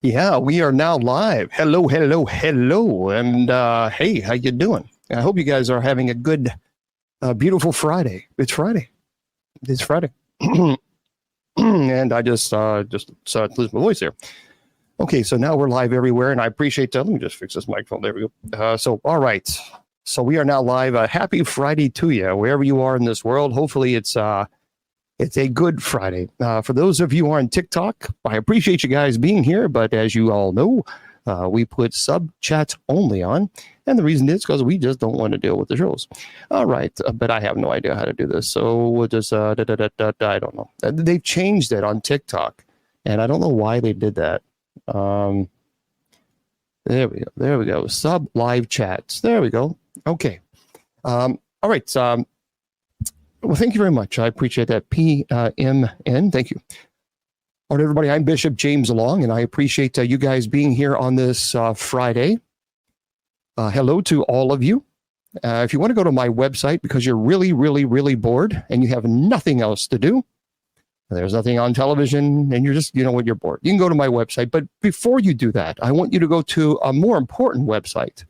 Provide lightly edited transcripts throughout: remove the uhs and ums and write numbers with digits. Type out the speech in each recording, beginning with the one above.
Yeah, we are now live. Hello, hello, hello. And hey, how you doing? I hope you guys are having a good, beautiful Friday. It's Friday. It's Friday. And I just started to lose my voice here. Okay, so now we're live everywhere, and I appreciate that. Let me just fix this microphone. There we go. All right. So we are now live. Happy Friday to you, wherever you are in this world. Hopefully it's a good Friday. For those of you who are on TikTok, I appreciate you guys being here, but as you all know, we put sub chats only on, and the reason is because we just don't want to deal with the trolls. All right, but I have no idea how to do this, so we'll just I don't know. They've changed it on TikTok, and I don't know why they did that. There we go. There we go. Sub live chats. There we go. Okay. All right. Well, thank you very much. I appreciate that. PMN. Thank you. All right, everybody. I'm Bishop James Long, and I appreciate you guys being here on this Friday. Hello to all of you. If you want to go to my website because you're really, really, really bored and you have nothing else to do, there's nothing on television, and you're just, when you're bored, you can go to my website. But before you do that, I want you to go to a more important website,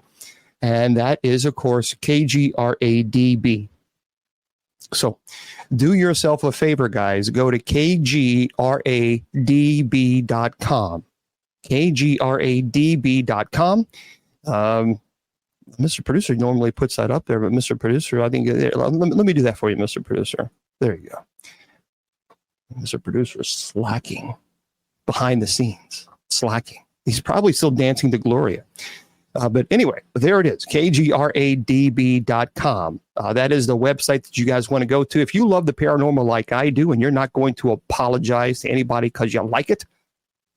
and that is, of course, KGRADB. So do yourself a favor, guys. Go to kgradb.com. kgradb.com. Mr. Producer normally puts that up there, but Mr. Producer, I think, let me do that for you, Mr. Producer. There you go. Mr. Producer is slacking behind the scenes, slacking. He's probably still dancing to Gloria. But anyway, there it is, kgradb.com. That is the website that you guys want to go to. If you love the paranormal like I do, and you're not going to apologize to anybody because you like it,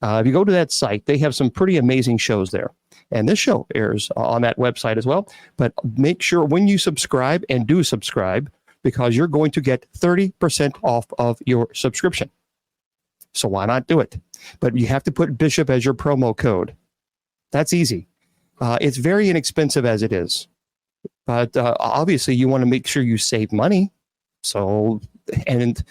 if you go to that site, they have some pretty amazing shows there. And this show airs on that website as well. But make sure when you subscribe, and do subscribe, because you're going to get 30% off of your subscription. So why not do it? But you have to put Bishop as your promo code. That's easy. It's very inexpensive as it is. But obviously you want to make sure you save money. So, and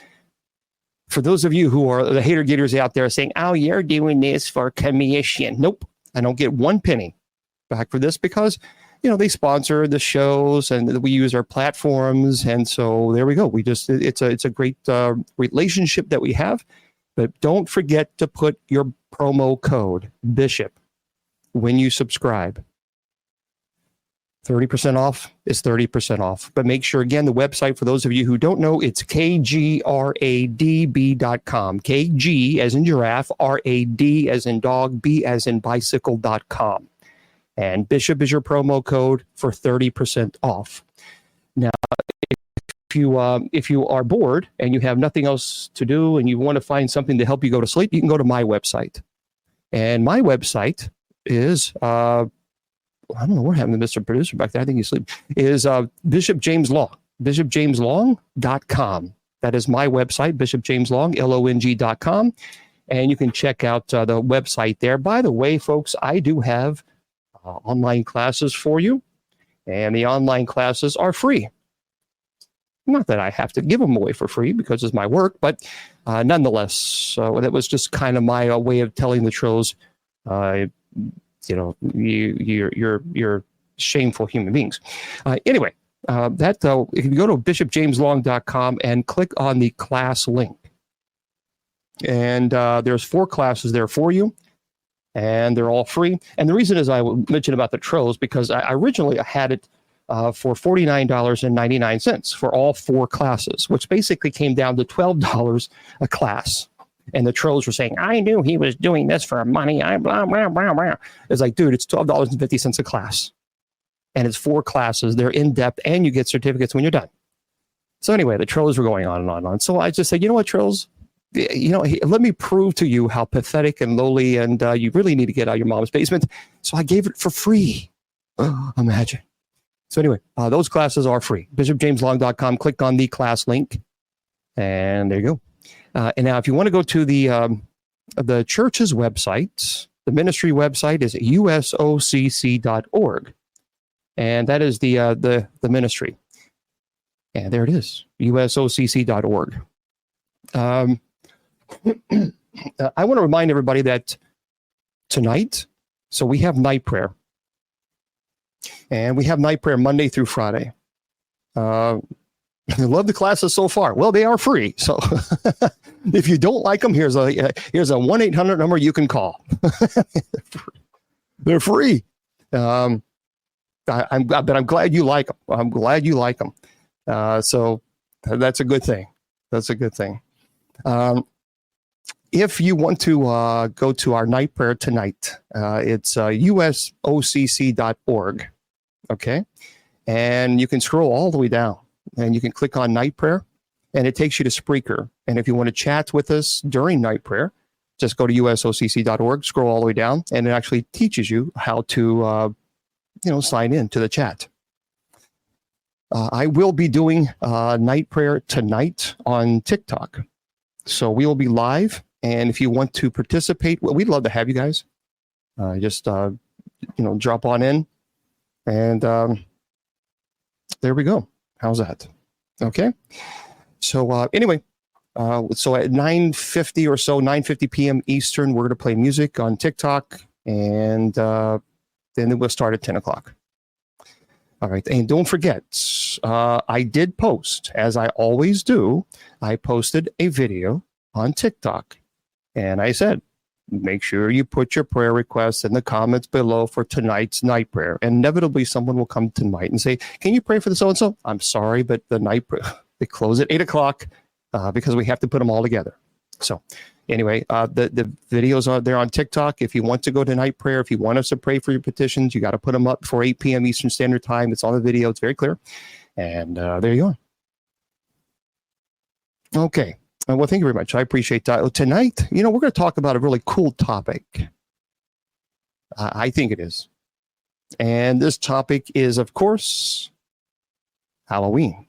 for those of you who are the hater getters out there saying, oh, you're doing this for commission. Nope. I don't get one penny back for this because they sponsor the shows and we use our platforms. And so there we go. It's a great relationship that we have, but don't forget to put your promo code Bishop when you subscribe. 30% off is 30% off, but make sure, again, the website, for those of you who don't know, it's kgradb.com. KG as in giraffe, RAD as in dog, B as in bicycle.com. And Bishop is your promo code for 30% off. Now, if you are bored and you have nothing else to do and you want to find something to help you go to sleep, you can go to my website. And my website is, I don't know, we're having the Mr. Producer back there. I think he's asleep. Is Bishop James Long, bishopjameslong.com. That is my website, bishopjameslong, LONG.com. And you can check out the website there. By the way, folks, I do have online classes for you, and the online classes are free. Not that I have to give them away for free because it's my work, but nonetheless, that was just kind of my way of telling the trolls, you're shameful human beings. Anyway, if you go to bishopjameslong.com and click on the class link, and there's 4 classes there for you. And they're all free. And the reason is I mentioned about the trolls because I originally had it for $49.99 for all 4 classes, which basically came down to $12 a class. And the trolls were saying, I knew he was doing this for money. I blah, blah, blah, blah. It's like, dude, it's $12.50 a class. And it's 4 classes. They're in-depth, and you get certificates when you're done. So anyway, the trolls were going on and on and on. So I just said, you know what, trolls? Let me prove to you how pathetic and lowly, and you really need to get out of your mom's basement. So I gave it for free. Imagine. So anyway, those classes are free. BishopJamesLong.com. Click on the class link, and there you go. And now, if you want to go to the church's website, the ministry website is usocc.org, and that is the ministry. And there it is, usocc.org. I want to remind everybody that tonight. So we have night prayer. And we have night prayer Monday through Friday. I love the classes so far. Well, they are free. So if you don't like them, here's a 1-800 number you can call. They're free. But I'm glad you like them. I'm glad you like them. So that's a good thing. That's a good thing. If you want to go to our night prayer tonight, it's usocc.org. Okay. And you can scroll all the way down and you can click on night prayer and it takes you to Spreaker. And if you want to chat with us during night prayer, just go to usocc.org, scroll all the way down, and it actually teaches you how to, sign in to the chat. I will be doing night prayer tonight on TikTok. So we will be live. And if you want to participate, well, we'd love to have you guys. Just drop on in. And there we go. How's that? Okay. So anyway, so at 9:50 or so, 9:50 p.m. Eastern, we're going to play music on TikTok. And then we'll start at 10 o'clock. All right. And don't forget, I did post, as I always do, I posted a video on TikTok. And I said, make sure you put your prayer requests in the comments below for tonight's night prayer. And inevitably, someone will come tonight and say, can you pray for the so-and-so? I'm sorry, but the night prayer, they close at 8 o'clock because we have to put them all together. So anyway, the videos are there on TikTok. If you want to go to night prayer, if you want us to pray for your petitions, you got to put them up before 8 p.m. Eastern Standard Time. It's on the video. It's very clear. And there you are. Okay. Well, thank you very much. I appreciate that. Tonight, we're going to talk about a really cool topic. I think it is. And this topic is, of course, Halloween.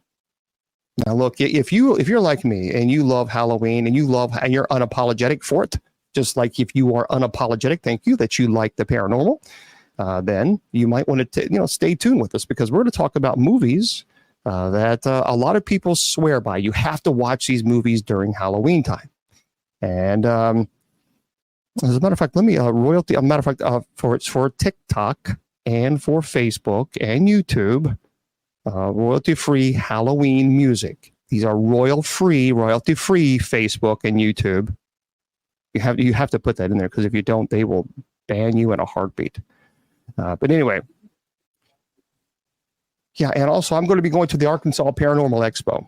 Now, look, if you're like me and you love Halloween and you're unapologetic for it, just like if you are unapologetic, thank you, that you like the paranormal, then you might want to, stay tuned with us because we're going to talk about movies that a lot of people swear by. You have to watch these movies during Halloween time. And as a matter of fact, let me royalty. As a matter of fact, for TikTok and for Facebook and YouTube, royalty-free Halloween music. These are royalty-free Facebook and YouTube. You have to put that in there because if you don't, they will ban you in a heartbeat. But anyway. Yeah, and also I'm going to be going to the Arkansas Paranormal Expo.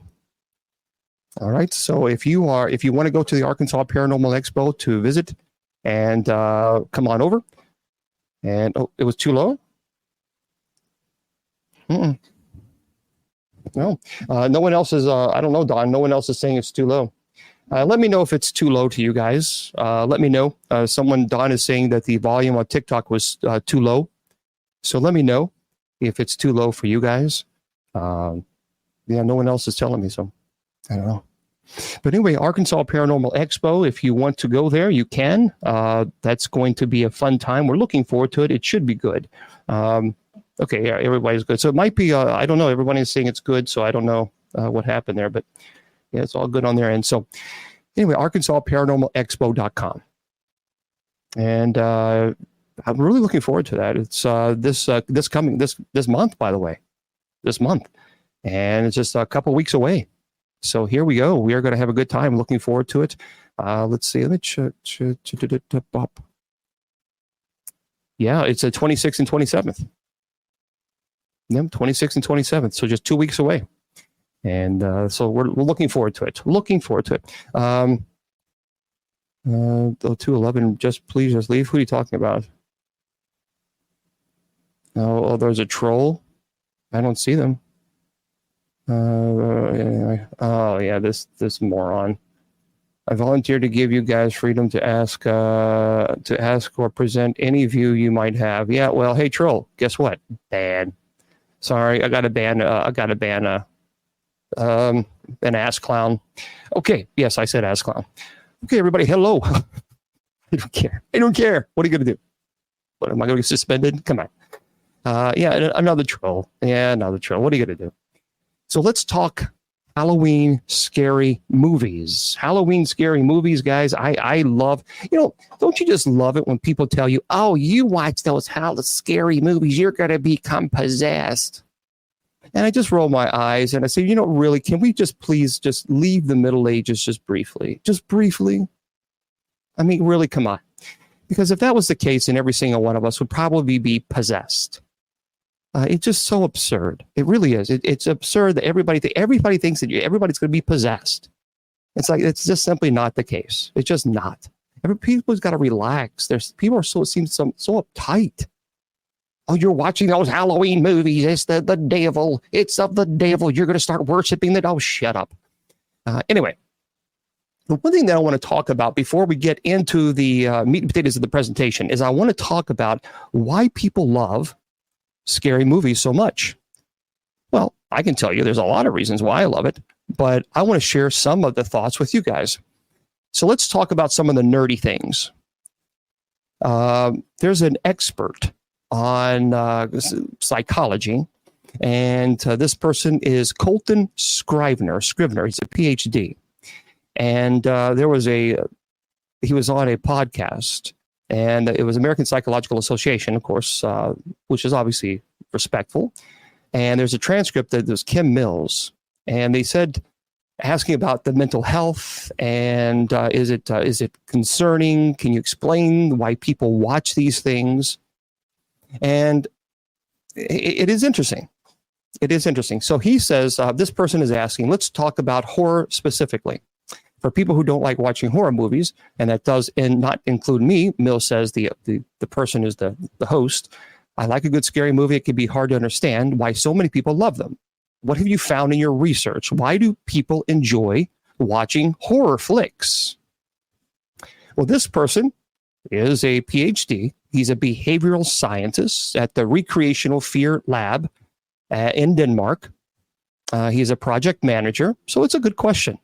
All right, so if you want to go to the Arkansas Paranormal Expo to visit, and come on over. And it was too low. No, no one else is. I don't know, Don. No one else is saying it's too low. Let me know if it's too low to you guys. Let me know. Don is saying that the volume on TikTok was too low. So let me know if it's too low for you guys. No one else is telling me, so I don't know. But anyway, Arkansas Paranormal Expo, if you want to go there, you can. That's going to be a fun time. We're looking forward to it. It should be good. Okay, yeah, everybody's good. So it might be, I don't know, everybody is saying it's good, so I don't know what happened there, but yeah, it's all good on their end. So anyway, ArkansasParanormalExpo.com. And I'm really looking forward to that. It's this month, by the way, and it's just a couple weeks away. So here we go. We are going to have a good time. Looking forward to it. Let's see. Let me yeah, it's the 26th and 27th. Yep, 26th and 27th. So just 2 weeks away, and so we're looking forward to it. 211. Please leave. Who are you talking about? Oh, there's a troll. I don't see them. Oh yeah, this moron. I volunteer to give you guys freedom to ask or present any view you might have. Yeah, well, hey troll, guess what? Bad. Sorry, I got to ban an ass clown. Okay, yes, I said ass clown. Okay, everybody, hello. I don't care. What are you gonna do? What am I going to get suspended? Come on. Yeah, another troll. What are you going to do? So let's talk Halloween scary movies. Halloween scary movies, guys. I love, don't you just love it when people tell you, oh, you watch those scary movies, you're going to become possessed. And I just roll my eyes and I say, really, can we just please just leave the Middle Ages just briefly? Just briefly. I mean, really, come on. Because if that was the case, then every single one of us would probably be possessed. It's just so absurd. It really is. It's absurd that everybody thinks that everybody's going to be possessed. It's like, it's just simply not the case. It's just not. People's got to relax. People seem so uptight. Oh, you're watching those Halloween movies. It's the devil. It's of the devil. You're going to start worshiping the devil. Oh, shut up. Anyway, the one thing that I want to talk about before we get into the meat and potatoes of the presentation is I want to talk about why people love scary movies so much. Well, I can tell you there's a lot of reasons why I love it, but I want to share some of the thoughts with you guys. So let's talk about some of the nerdy things. There's an expert on psychology, and this person is Colton Scrivener. He's a PhD, and he was on a podcast. And it was American Psychological Association, of course, which is obviously respectful. And there's a transcript that was Kim Mills. And they said, asking about the mental health and is it concerning? Can you explain why people watch these things? And it is interesting. It is interesting. So he says, this person is asking, let's talk about horror specifically. For people who don't like watching horror movies, and that does not include me, Mills says the person is the host. I like a good scary movie. It can be hard to understand why so many people love them. What have you found in your research? Why do people enjoy watching horror flicks? Well, this person is a PhD. He's a behavioral scientist at the Recreational Fear Lab in Denmark. He's a project manager, so it's a good question.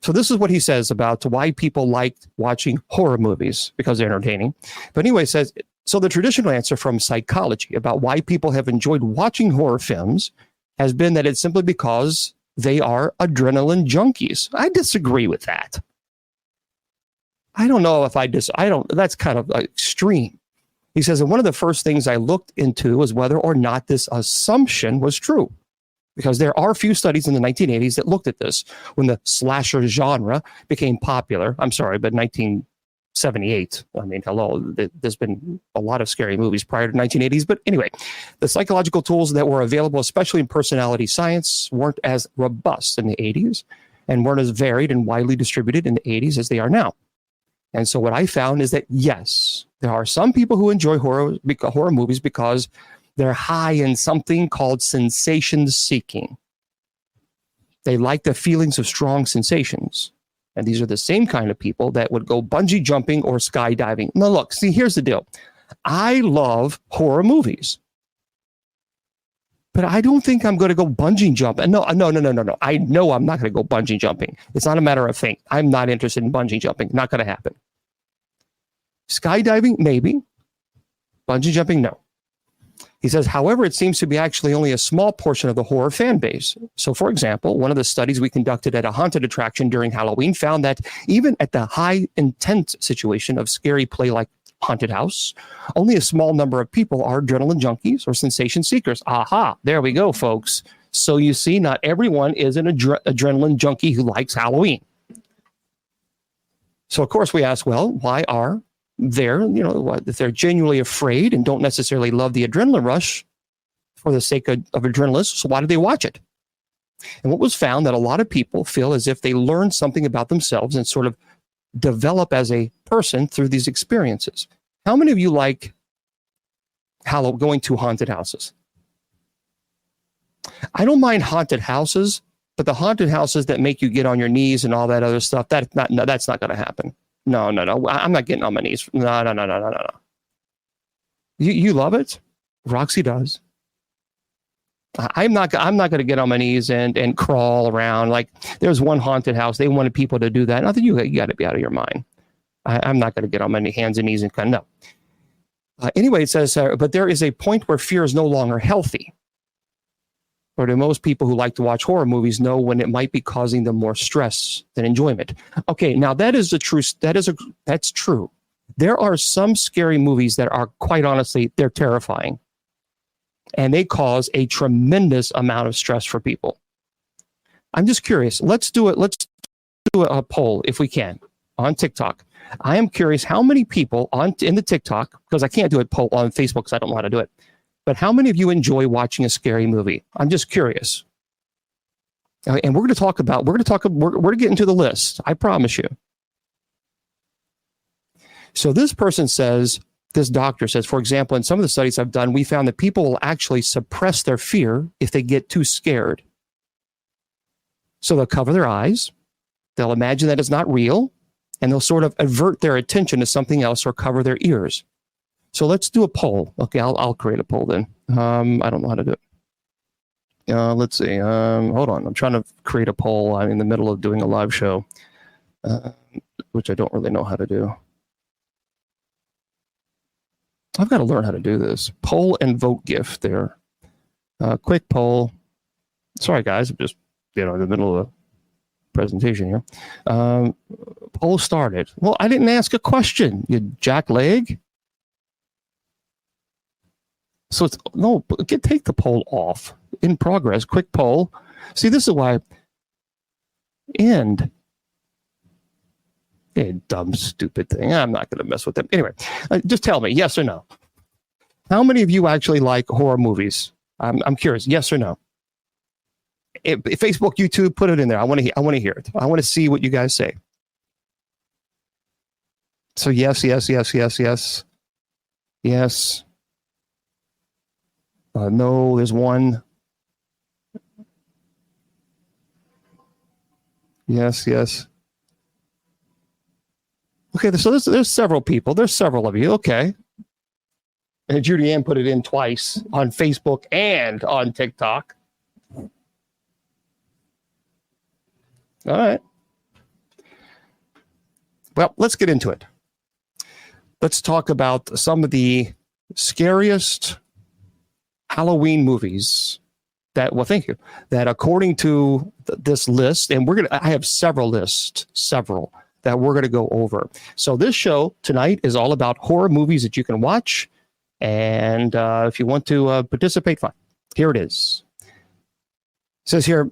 So this is what he says about why people like watching horror movies, because they're entertaining. But anyway, he says, so the traditional answer from psychology about why people have enjoyed watching horror films has been that it's simply because they are adrenaline junkies. I disagree with that. I don't know if that's kind of extreme. He says, and one of the first things I looked into was whether or not this assumption was true. Because there are a few studies in the 1980s that looked at this when the slasher genre became popular. I'm sorry, but 1978. I mean, hello, there's been a lot of scary movies prior to 1980s. But anyway, the psychological tools that were available, especially in personality science, weren't as robust in the 80s and weren't as varied and widely distributed in the 80s as they are now. And so what I found is that, yes, there are some people who enjoy horror movies because they're high in something called sensation seeking. They like the feelings of strong sensations. And these are the same kind of people that would go bungee jumping or skydiving. Now, look, see, here's the deal. I love horror movies. But I don't think I'm going to go bungee jumping. No. I know I'm not going to go bungee jumping. It's not a matter of think. I'm not interested in bungee jumping. Not going to happen. Skydiving, maybe. Bungee jumping, no. He says, however, it seems to be actually only a small portion of the horror fan base. So, for example, one of the studies we conducted at a haunted attraction during Halloween found that even at the high intense situation of scary play like haunted house, only a small number of people are adrenaline junkies or sensation seekers. Aha, there we go, folks. So you see, not everyone is an adrenaline junkie who likes Halloween. So, of course, we ask, well, why are if they're genuinely afraid and don't necessarily love the adrenaline rush for the sake of adrenaline, so why do they watch it? And what was found that a lot of people feel as if they learn something about themselves and sort of develop as a person through these experiences. How many of you like going to haunted houses? I don't mind haunted houses, but the haunted houses that make you get on your knees and all that other stuff, that's not going to happen. No. I'm not getting on my knees. No. You love it? Roxy does. I'm not going to get on my knees and crawl around. Like there's one haunted house. They wanted people to do that. I think you got to be out of your mind. I'm not going to get on my hands and knees and no. Anyway, it says, but there is a point where fear is no longer healthy. or do most people who like to watch horror movies know when it might be causing them more stress than enjoyment? Okay, now that's true. There are some scary movies that are, quite honestly, they're terrifying. And they cause a tremendous amount of stress for people. I'm just curious. Let's do a poll if we can on TikTok. I am curious how many people in the TikTok, because I can't do a poll on Facebook because I don't know how to do it. But how many of you enjoy watching a scary movie? I'm just curious. And we're going to get into the list. I promise you. So this doctor says, for example, in some of the studies I've done, we found that people will actually suppress their fear if they get too scared. So they'll cover their eyes. They'll imagine that it's not real. And they'll sort of avert their attention to something else or cover their ears. So let's do a poll. Okay, I'll create a poll then. I don't know how to do it. Let's see. Hold on. I'm trying to create a poll. I'm in the middle of doing a live show, which I don't really know how to do. I've got to learn how to do this. Poll and vote gift there. Quick poll. Sorry, guys. I'm just in the middle of a presentation here. Poll started. Well, I didn't ask a question, you jackleg. So take the poll off. In progress, quick poll. See, this is why. End. A dumb, stupid thing. I'm not going to mess with them. Anyway, just tell me, yes or no. How many of you actually like horror movies? I'm curious, yes or no. If Facebook, YouTube, put it in there. I want to hear it. I want to see what you guys say. So yes. No, there's one. Yes. Okay, so there's several people. There's several of you. Okay. And Judy Ann put it in twice on Facebook and on TikTok. All right. Well, let's get into it. Let's talk about some of the scariest Halloween movies that according to this list, and I have several that we're going to go over. So this show tonight is all about horror movies that you can watch. And if you want to participate, fine. Here it is. It says here,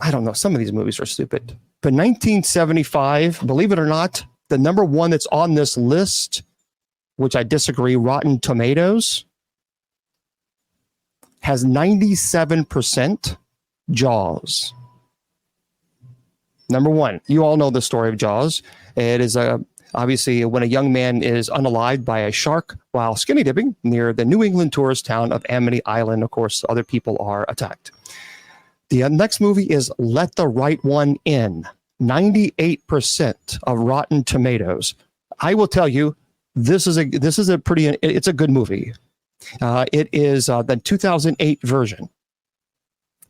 I don't know, some of these movies are stupid. But 1975, believe it or not, the number one that's on this list, which I disagree, Rotten Tomatoes, has 97% Jaws. Number one, you all know the story of Jaws. It is obviously when a young man is unalived by a shark while skinny dipping near the New England tourist town of Amity Island. Of course, other people are attacked. The next movie is Let the Right One In. 98% of Rotten Tomatoes. I will tell you, it's a good movie. It is the 2008 version.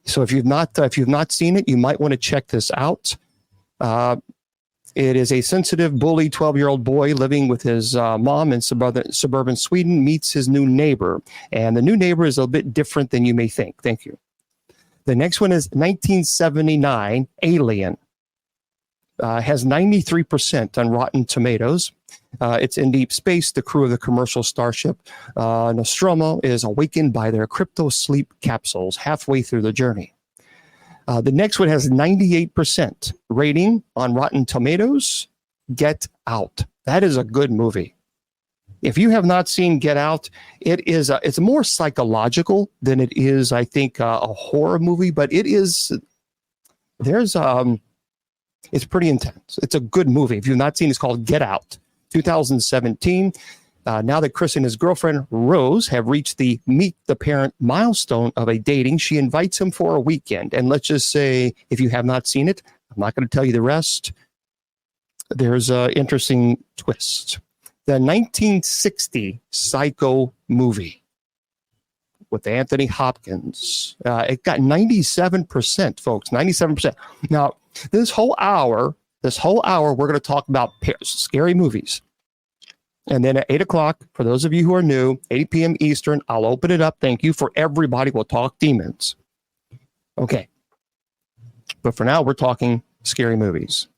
So if you've not seen it, you might want to check this out. It is a sensitive, bully 12-year-old boy living with his mom in suburban Sweden meets his new neighbor. And the new neighbor is a bit different than you may think. Thank you. The next one is 1979, Alien. Has 93% on Rotten Tomatoes. It's in deep space. The crew of the commercial starship Nostromo is awakened by their crypto sleep capsules halfway through the journey. The next one has 98% rating on Rotten Tomatoes. Get Out. That is a good movie. If you have not seen Get Out, it's more psychological than it is, I think, a horror movie. But it's pretty intense. It's a good movie. If you've not seen it, it's called Get Out, 2017. Now that Chris and his girlfriend, Rose, have reached the meet the parent milestone of a dating, she invites him for a weekend. And let's just say, if you have not seen it, I'm not going to tell you the rest. There's an interesting twist. The 1960 Psycho movie with Anthony Hopkins. It got 97%, folks, 97%. Now, this whole hour, we're going to talk about scary movies. And then at 8 o'clock, for those of you who are new, 8 p.m. Eastern, I'll open it up. Thank you. For everybody, we'll talk demons. Okay. But for now, we're talking scary movies.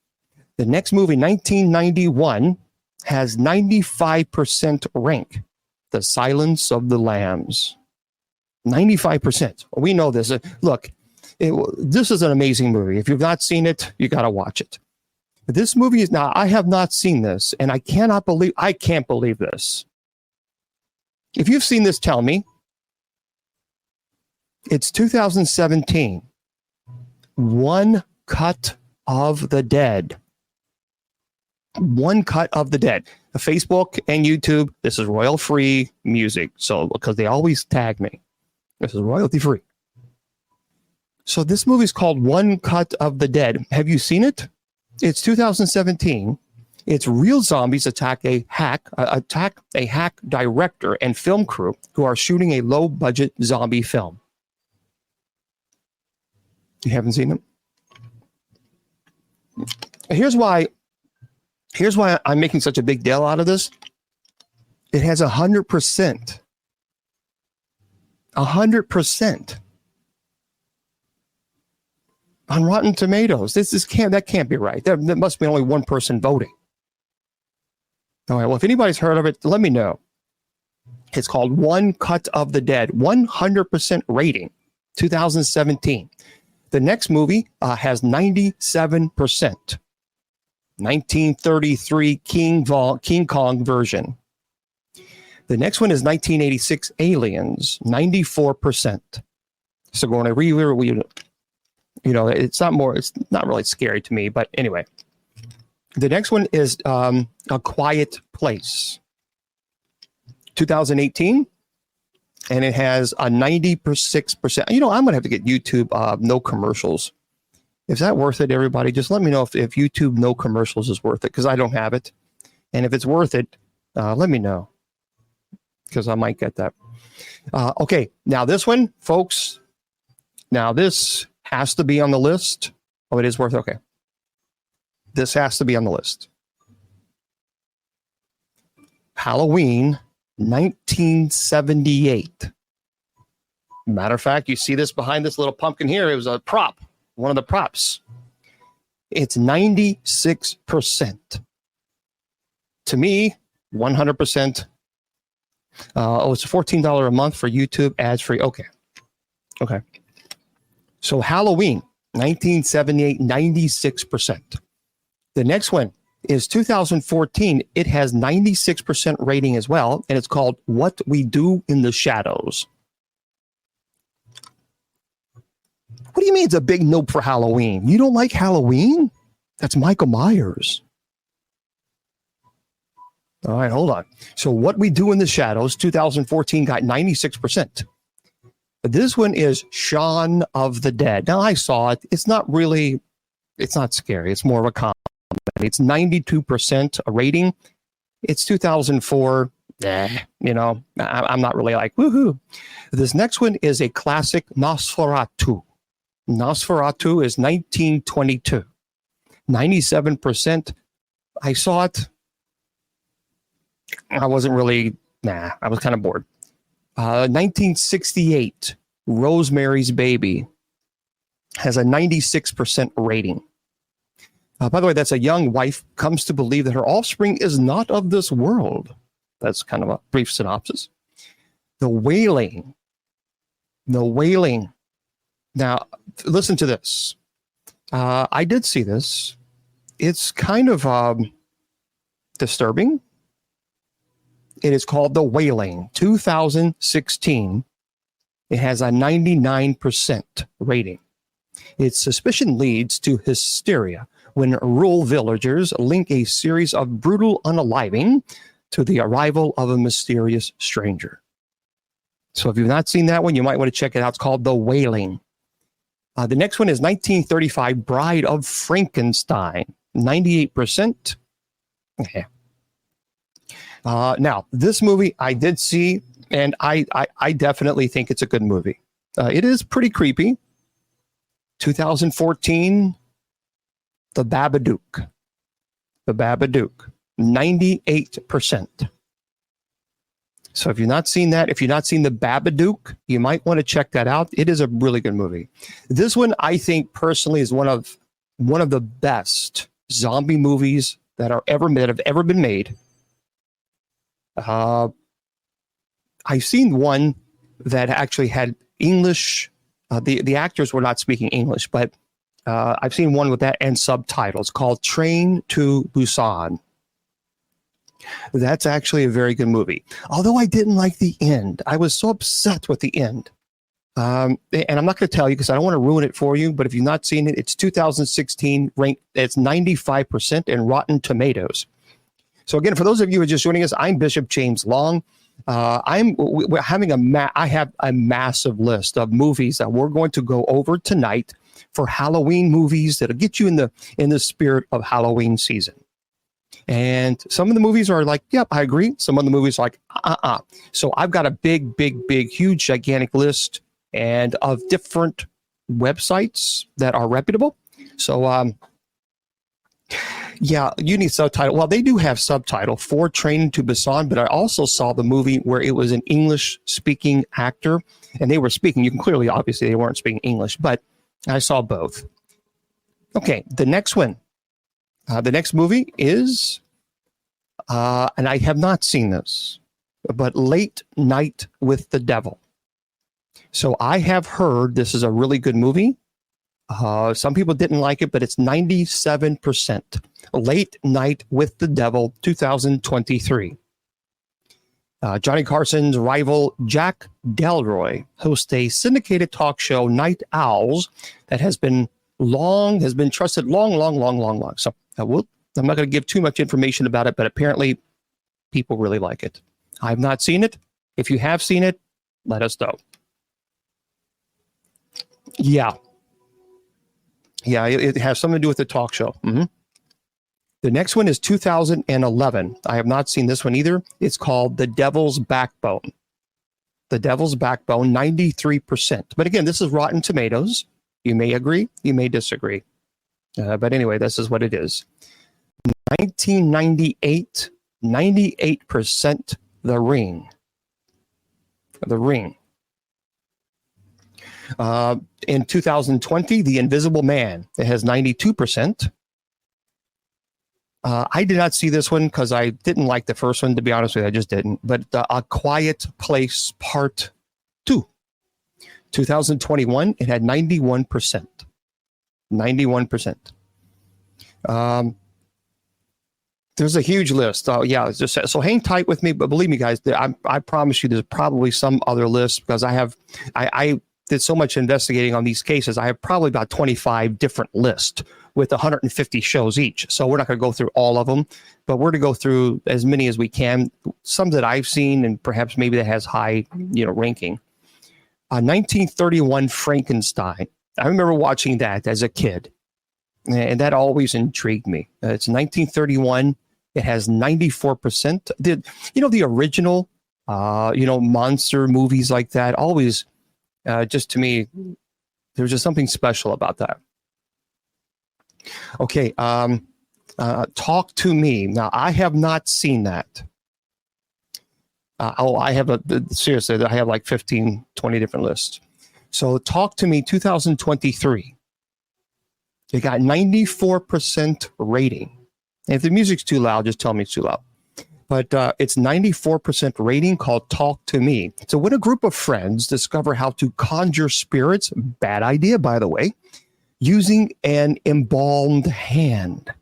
The next movie, 1991, has 95% rank. The Silence of the Lambs. 95%. We know this. Look, this is an amazing movie. If you've not seen it, you got to watch it. This movie is now, I have not seen this, and I can't believe this. If you've seen this, tell me. It's 2017. One Cut of the Dead. One Cut of the Dead. Facebook and YouTube, this is royal-free music. So, because they always tag me. This is royalty-free. So this movie is called One Cut of the Dead. Have you seen it? It's 2017. It's real zombies attack a hack director and film crew who are shooting a low-budget zombie film. You haven't seen it? Here's why I'm making such a big deal out of this. It has 100%. 100% on Rotten Tomatoes. That can't be right. There must be only one person voting. All right. Well, if anybody's heard of it, let me know. It's called One Cut of the Dead. 100% rating. 2017. The next movie has 97%. 1933 King Kong version. The next one is 1986 Aliens, 94%. So going to it's not really scary to me, but anyway. The next one is A Quiet Place, 2018, and it has a 96%. I'm going to have to get YouTube no commercials. Is that worth it, everybody? Just let me know if YouTube no commercials is worth it, because I don't have it. And if it's worth it, let me know, because I might get that. Okay, now this one, folks, now this has to be on the list. Oh, it is worth it? Okay. This has to be on the list. Halloween, 1978. Matter of fact, you see this behind this little pumpkin here. It was a prop, one of the props. It's 96%. To me, 100%. It's $14 a month for YouTube, ads free. Okay. So Halloween, 1978, 96%. The next one is 2014. It has 96% rating as well, and it's called What We Do in the Shadows. What do you mean it's a big nope for Halloween? You don't like Halloween? That's Michael Myers. All right, hold on. So What We Do in the Shadows, 2014, got 96%. This one is Shaun of the Dead. Now, I saw it. It's not scary. It's more of a comedy. It's 92% a rating. It's 2004. I'm not really like, woohoo. This next one is a classic, Nosferatu. Nosferatu is 1922. 97%. I saw it. I wasn't really, I was kind of bored. 1968, Rosemary's Baby has a 96% rating. By the way, that's a young wife comes to believe that her offspring is not of this world. That's kind of a brief synopsis. The Wailing. Now, listen to this. I did see this. It's kind of disturbing. It is called The Wailing, 2016. It has a 99% rating. Its suspicion leads to hysteria when rural villagers link a series of brutal unaliving to the arrival of a mysterious stranger. So if you've not seen that one, you might want to check it out. It's called The Wailing. The next one is 1935 Bride of Frankenstein, 98%. Okay. Now, this movie I did see, and I definitely think it's a good movie. It is pretty creepy. 2014, The Babadook. The Babadook, 98%. So if you've not seen that, if you've not seen The Babadook, you might want to check that out. It is a really good movie. This one, I think personally, is one of the best zombie movies that have ever been made. I've seen one that actually had English. The actors were not speaking English, but I've seen one with that and subtitles called Train to Busan. That's actually a very good movie. Although I didn't like the end. I was so upset with the end. And I'm not going to tell you because I don't want to ruin it for you. But if you've not seen it, it's 2016 ranked. It's 95% in Rotten Tomatoes. So again, for those of you who are just joining us, I'm Bishop James Long. We're having I have a massive list of movies that we're going to go over tonight for Halloween movies that'll get you in the spirit of Halloween season. And some of the movies are like, yep, I agree. Some of the movies are like, So I've got a big, huge, gigantic list and of different websites that are reputable. So, yeah, you need subtitle. Well, they do have subtitle for Train to Busan, but I also saw the movie where it was an English-speaking actor, and they were speaking. You can clearly, obviously, they weren't speaking English, but I saw both. Okay, the next one. The next movie is, and I have not seen this, but Late Night with the Devil. So I have heard this is a really good movie. Some people didn't like it, but it's 97%. Late Night with the Devil, 2023. Johnny Carson's rival Jack Delroy hosts a syndicated talk show, Night Owls, that has been trusted long. So I'm not going to give too much information about it, but apparently people really like it. I've not seen it. If you have seen it, let us know. Yeah, it has something to do with the talk show. Mm-hmm. The next one is 2011. I have not seen this one either. It's called The Devil's Backbone. The Devil's Backbone, 93%. But again, this is Rotten Tomatoes. You may agree, you may disagree. But anyway, this is what it is. 1998, 98%, The Ring. The Ring. In 2020, The Invisible Man. It has 92%. I did not see this one because I didn't like the first one, to be honest with you. I just didn't. But A Quiet Place Part 2. 2021, it had 91%. 91%. There's a huge list. So hang tight with me, but believe me, guys, I promise you there's probably some other list because I did so much investigating on these cases. I have probably about 25 different lists with 150 shows each. So we're not going to go through all of them, but we're to go through as many as we can. Some that I've seen and perhaps maybe that has high, ranking. 1931 Frankenstein. I remember watching that as a kid, and that always intrigued me. It's 1931. It has 94%. The original, monster movies like that always, just to me, there's just something special about that. Okay, Talk to Me. Now, I have not seen that. I have seriously, I have like 15, 20 different lists. So Talk to Me 2023. It got 94% rating. And if the music's too loud, just tell me it's too loud. But it's 94% rating called Talk to Me. So when a group of friends discover how to conjure spirits, bad idea, by the way, using an embalmed hand.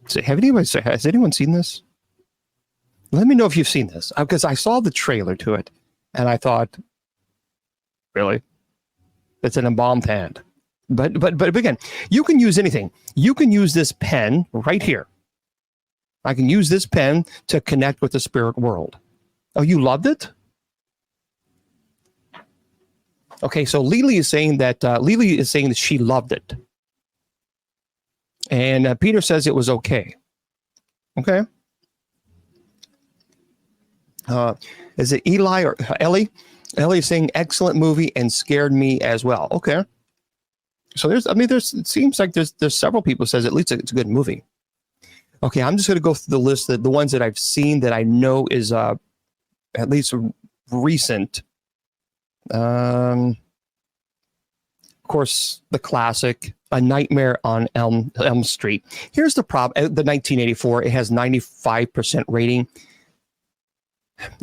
So has anyone seen this? Let me know if you've seen this, because I saw the trailer to it, and I thought, really? It's an embalmed hand. But again, you can use anything. You can use this pen right here. I can use this pen to connect with the spirit world. Oh, you loved it? Okay, so Lily is saying that she loved it. And Peter says it was okay. Okay. Is it Eli or Ellie? Ellie is saying excellent movie and scared me as well. Okay. So it seems like there's several people who says at least it's a good movie. Okay, I'm just going to go through the list, the ones that I've seen that I know is at least recent. Of course, the classic, A Nightmare on Elm Street. Here's the problem. The 1984, it has 95% rating.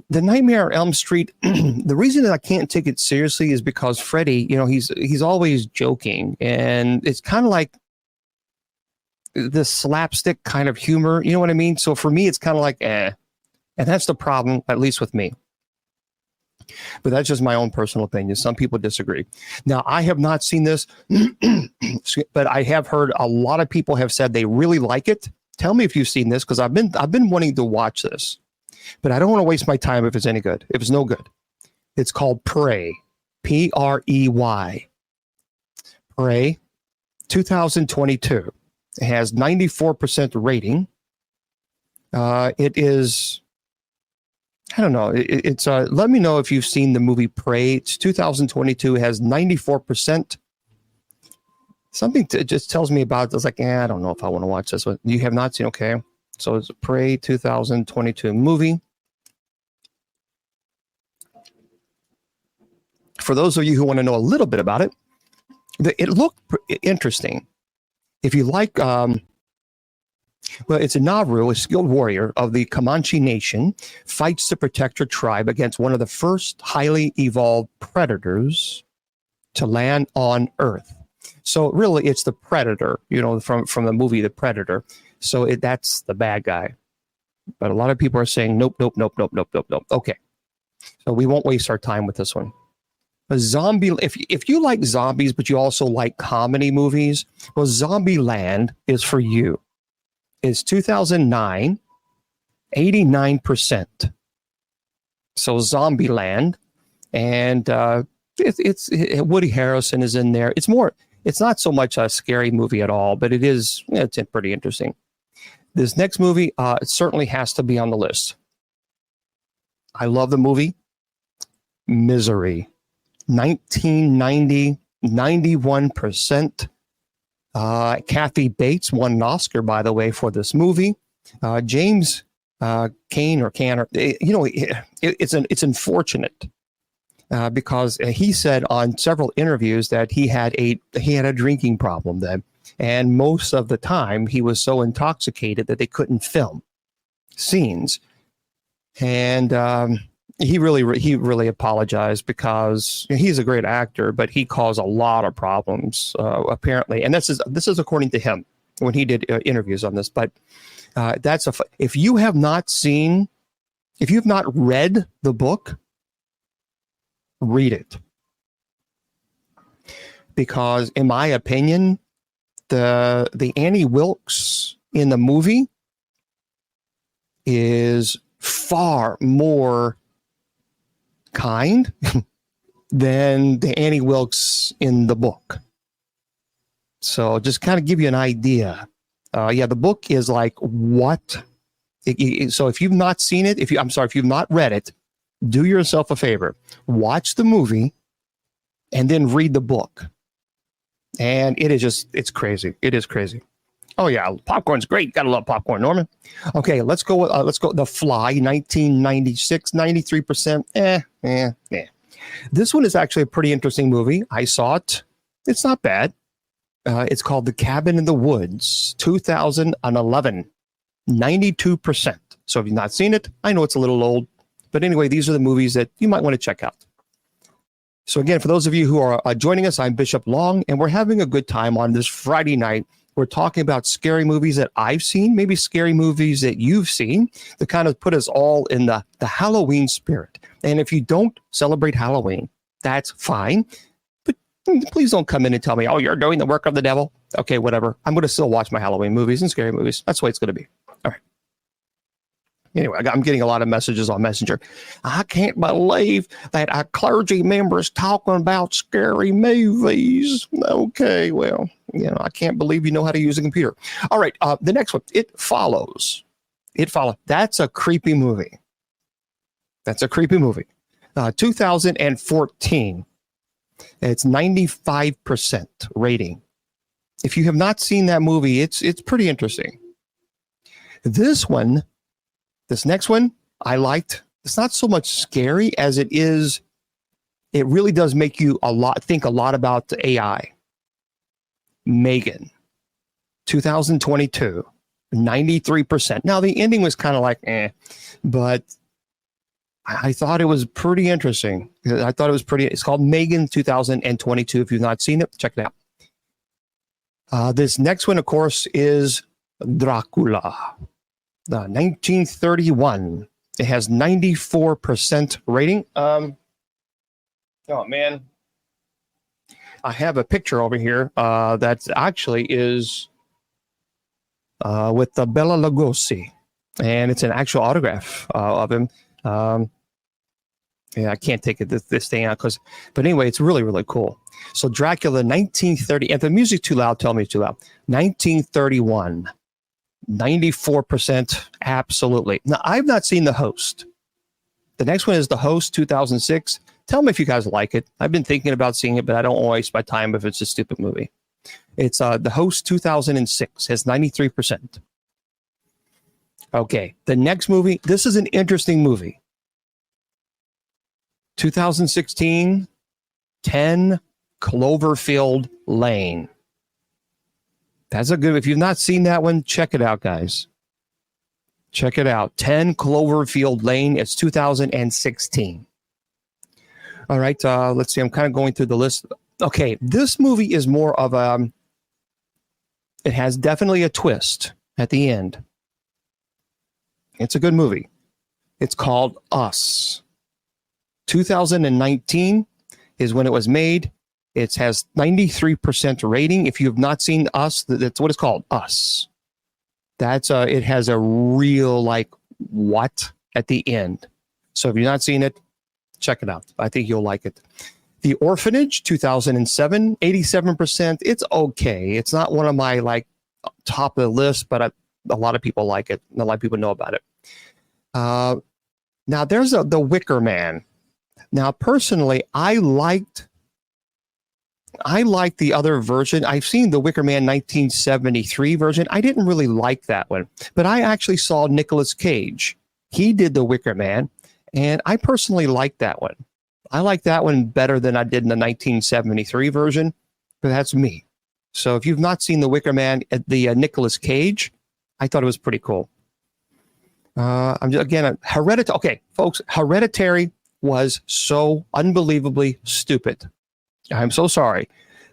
The Nightmare on Elm Street, the reason that I can't take it seriously is because Freddy, he's always joking, and it's kind of like this slapstick kind of humor, you know what I mean? So for me, it's kind of like, and that's the problem, at least with me. But that's just my own personal opinion. Some people disagree. Now, I have not seen this, but I have heard a lot of people have said they really like it. Tell me if you've seen this, because I've been wanting to watch this, but I don't want to waste my time if it's any good. If it's no good, it's called Prey, Prey, Prey, 2022. It has 94% rating. It is, I don't know. It's let me know if you've seen the movie Prey. It's 2022. It has 94%. Something just tells me about it's like, I don't know if I want to watch this one. You have not seen, okay. So it's Prey 2022 movie. For those of you who want to know a little bit about it, it looked interesting. If you like, well, it's a Naru, a skilled warrior of the Comanche Nation, fights to protect her tribe against one of the first highly evolved predators to land on Earth. So really, it's the Predator, from the movie The Predator. So that's the bad guy. But a lot of people are saying, nope. Okay, so we won't waste our time with this one. A zombie, if you like zombies, but you also like comedy movies, well, Zombieland is for you. It's 2009, 89%. So Zombieland, and it's Woody Harrelson is in there. It's not so much a scary movie at all, but it's pretty interesting. This next movie, it certainly has to be on the list. I love the movie Misery. 1990, 91%. Kathy Bates won an Oscar, by the way, for this movie. James Cain or Canner, it's unfortunate because he said on several interviews that he had a drinking problem then, and most of the time he was so intoxicated that they couldn't film scenes, and he really apologized because he's a great actor, but he caused a lot of problems apparently, and this is according to him when he did interviews on this. But if you have not read the book, read it, because in my opinion, the Annie Wilkes in the movie is far more kind than the Annie Wilkes in the book. So just kind of give you an idea. The book is like what? So if you've not seen it, if you've not read it, do yourself a favor. Watch the movie and then read the book. And it's crazy. It is crazy. Oh yeah, popcorn's great. Gotta love popcorn, Norman. Okay, let's go. The Fly, 1996, 93%. This one is actually a pretty interesting movie. I saw it. It's not bad. It's called The Cabin in the Woods, 2011, 92%. So if you've not seen it, I know it's a little old, but anyway, these are the movies that you might want to check out. So again, for those of you who are joining us, I'm Bishop Long, and we're having a good time on this Friday night. We're talking about scary movies that I've seen, maybe scary movies that you've seen, to kind of put us all in the Halloween spirit. And if you don't celebrate Halloween, that's fine. But please don't come in and tell me, oh, you're doing the work of the devil. Okay, whatever. I'm going to still watch my Halloween movies and scary movies. That's the way it's going to be. All right. Anyway, I'm getting a lot of messages on Messenger. I can't believe that a clergy member is talking about scary movies. Okay, well, I can't believe you know how to use a computer. All right, the next one, It Follows. That's a creepy movie. 2014. It's 95% rating. If you have not seen that movie, it's pretty interesting. This one, this next one, I liked. It's not so much scary as it is. It really does make you think a lot about the AI. Megan, 2022, 93%. Now the ending was kind of like, but I thought it was pretty interesting. I thought it was pretty. It's called Megan 2022. If you've not seen it, check it out. This next one, of course, is Dracula, 1931. It has 94% rating. Oh man, I have a picture over here that actually is with the Bela Lugosi, and it's an actual autograph of him. Yeah, I can't take this thing out but anyway, it's really, really cool. So Dracula, 1930. If the music's too loud, tell me it's too loud. 1931, 94%, absolutely. Now, I've not seen The Host. The next one is The Host, 2006. Tell me if you guys like it. I've been thinking about seeing it, but I don't want to waste my time if it's a stupid movie. It's The Host 2006, has 93%. Okay, the next movie, this is an interesting movie. 2016, 10 Cloverfield Lane. That's a good, if you've not seen that one, check it out, guys. Check it out. 10 Cloverfield Lane. It's 2016. All right, let's see. I'm kind of going through the list. Okay, this movie is more of it has definitely a twist at the end. It's a good movie. It's called Us. 2019 is when it was made. It has 93% rating. If you have not seen Us, that's what it's called, Us. That's it has a real like what at the end. So if you've not seen it, check it out. I think you'll like it. The Orphanage, 2007, 87%. It's okay. It's not one of my like top of the list, but a lot of people like it. A lot of people know about it. Now there's The Wicker Man. Now personally, I liked the other version. I've seen The Wicker Man 1973 version. I didn't really like that one, but I actually saw Nicolas Cage. He did The Wicker Man, and I personally liked that one. I like that one better than I did in the 1973 version, but that's me. So if you've not seen The Wicker Man, the Nicolas Cage, I thought it was pretty cool. Hereditary. Okay, folks, Hereditary was so unbelievably stupid. I'm so sorry,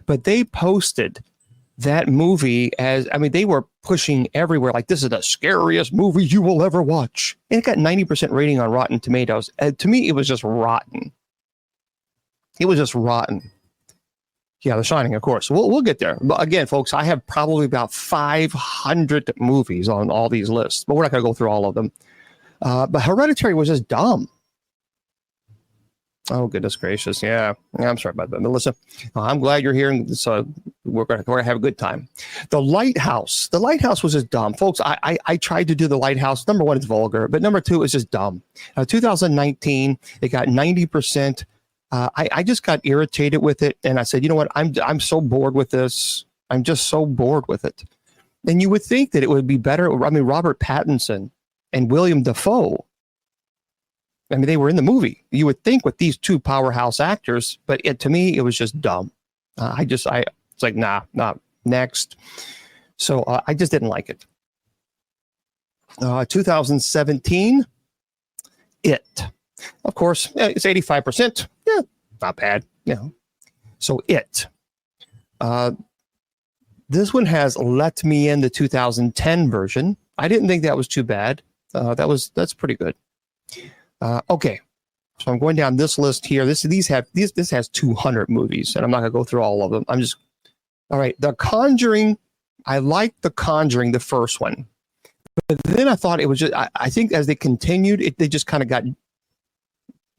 but they posted that movie as, I mean, they were pushing everywhere like this is the scariest movie you will ever watch. And it got 90% rating on Rotten Tomatoes. To me, it was just rotten. It was just rotten. Yeah, The Shining, of course. We'll get there. But again, folks, I have probably about 500 movies on all these lists, but we're not going to go through all of them. But Hereditary was just dumb. Oh, goodness gracious. Yeah, I'm sorry about that, Melissa. I'm glad you're here. So we're gonna have a good time. The Lighthouse. The Lighthouse was just dumb. Folks, I tried to do The Lighthouse. Number one, it's vulgar. But number two, it's just dumb. 2019, it got 90%. I just got irritated with it. And I said, you know what? I'm so bored with this. I'm just so bored with it. And you would think that it would be better. I mean, Robert Pattinson and William Dafoe. I mean, they were in the movie. You would think with these two powerhouse actors, but to me, it was just dumb. It's like, nah, next. So I just didn't like it. 2017, It. Of course, it's 85%. Yeah, not bad. You know. So It. This one has Let Me In, the 2010 version. I didn't think that was too bad. That's pretty good. Okay, so I'm going down this list here. This has 200 movies, and I'm not gonna go through all of them. All right. The Conjuring. I liked The Conjuring, the first one, but then I thought it was just. I think as they continued, they just kind of got.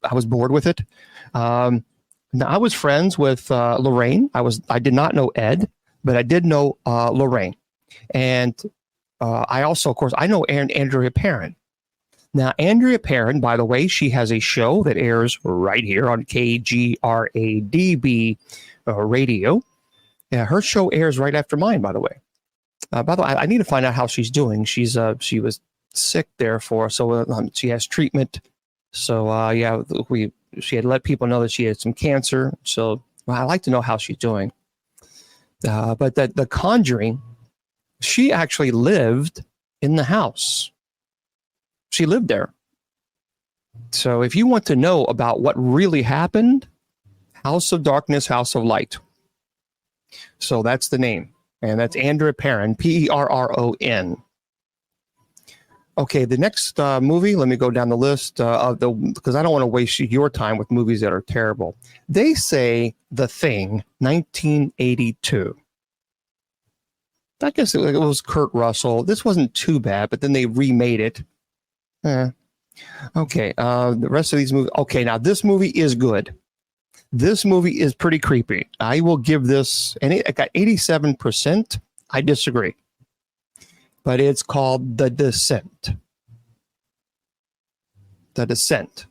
I was bored with it. Now I was friends with Lorraine. I did not know Ed, but I did know Lorraine, and I also, of course, I know Andrea Perron. Now, Andrea Perron, by the way, she has a show that airs right here on KGRADB radio. Yeah, her show airs right after mine, by the way. By the way, I need to find out how she's doing. She was sick there she has treatment. So yeah, she had let people know that she had some cancer. So I'd like to know how she's doing. But the Conjuring, she actually lived in the house. She lived there. So if you want to know about what really happened, House of Darkness, House of Light. So that's the name. And that's Andrea Perron, Perron. Okay, the next movie, let me go down the list because I don't want to waste your time with movies that are terrible. They say The Thing, 1982. I guess it was Kurt Russell. This wasn't too bad, but then they remade it. Okay, the rest of these movies. Okay, now this movie is good. This movie is pretty creepy. I will give this, and it got 87%. I disagree. But it's called The Descent. The Descent.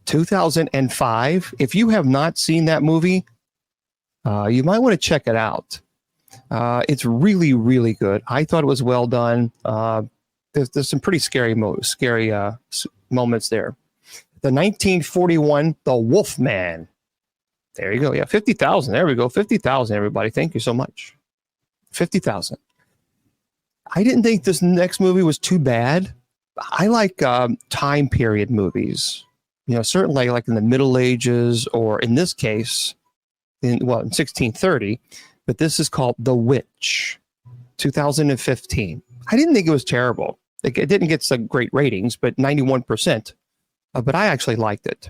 2005. If you have not seen that movie, you might want to check it out. It's really, really good. I thought it was well done. There's some pretty scary moments there. The 1941, The Wolfman. There you go. Yeah, 50,000. There we go. 50,000, everybody. Thank you so much. 50,000. I didn't think this next movie was too bad. I like time period movies. Certainly like in the Middle Ages, or in this case, in 1630. But this is called The Witch, 2015. I didn't think it was terrible. It didn't get some great ratings, but 91%. But I actually liked it.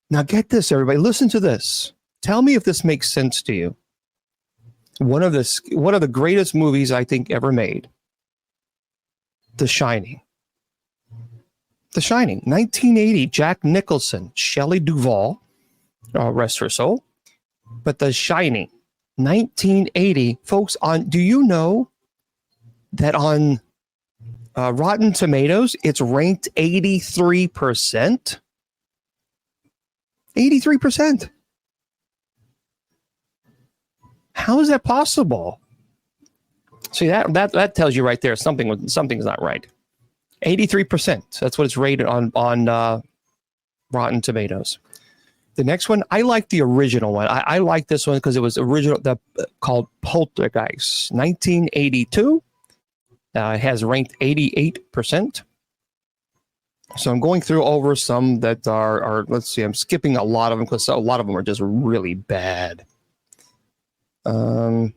Now get this, everybody. Listen to this. Tell me if this makes sense to you. One of the greatest movies I think ever made. The Shining. The Shining, 1980. Jack Nicholson, Shelley Duvall, rest her soul. But The Shining, 1980, folks. Do you know that on Rotten Tomatoes it's ranked 83%? 83%. How is that possible? See, that tells you right there something's not right. 83%. That's what it's rated on Rotten Tomatoes. The next one, I like the original one. I like this one because it was original. Called Poltergeist, 1982. It has ranked 88%. So I'm going through over some that are. Let's see. I'm skipping a lot of them because a lot of them are just really bad. All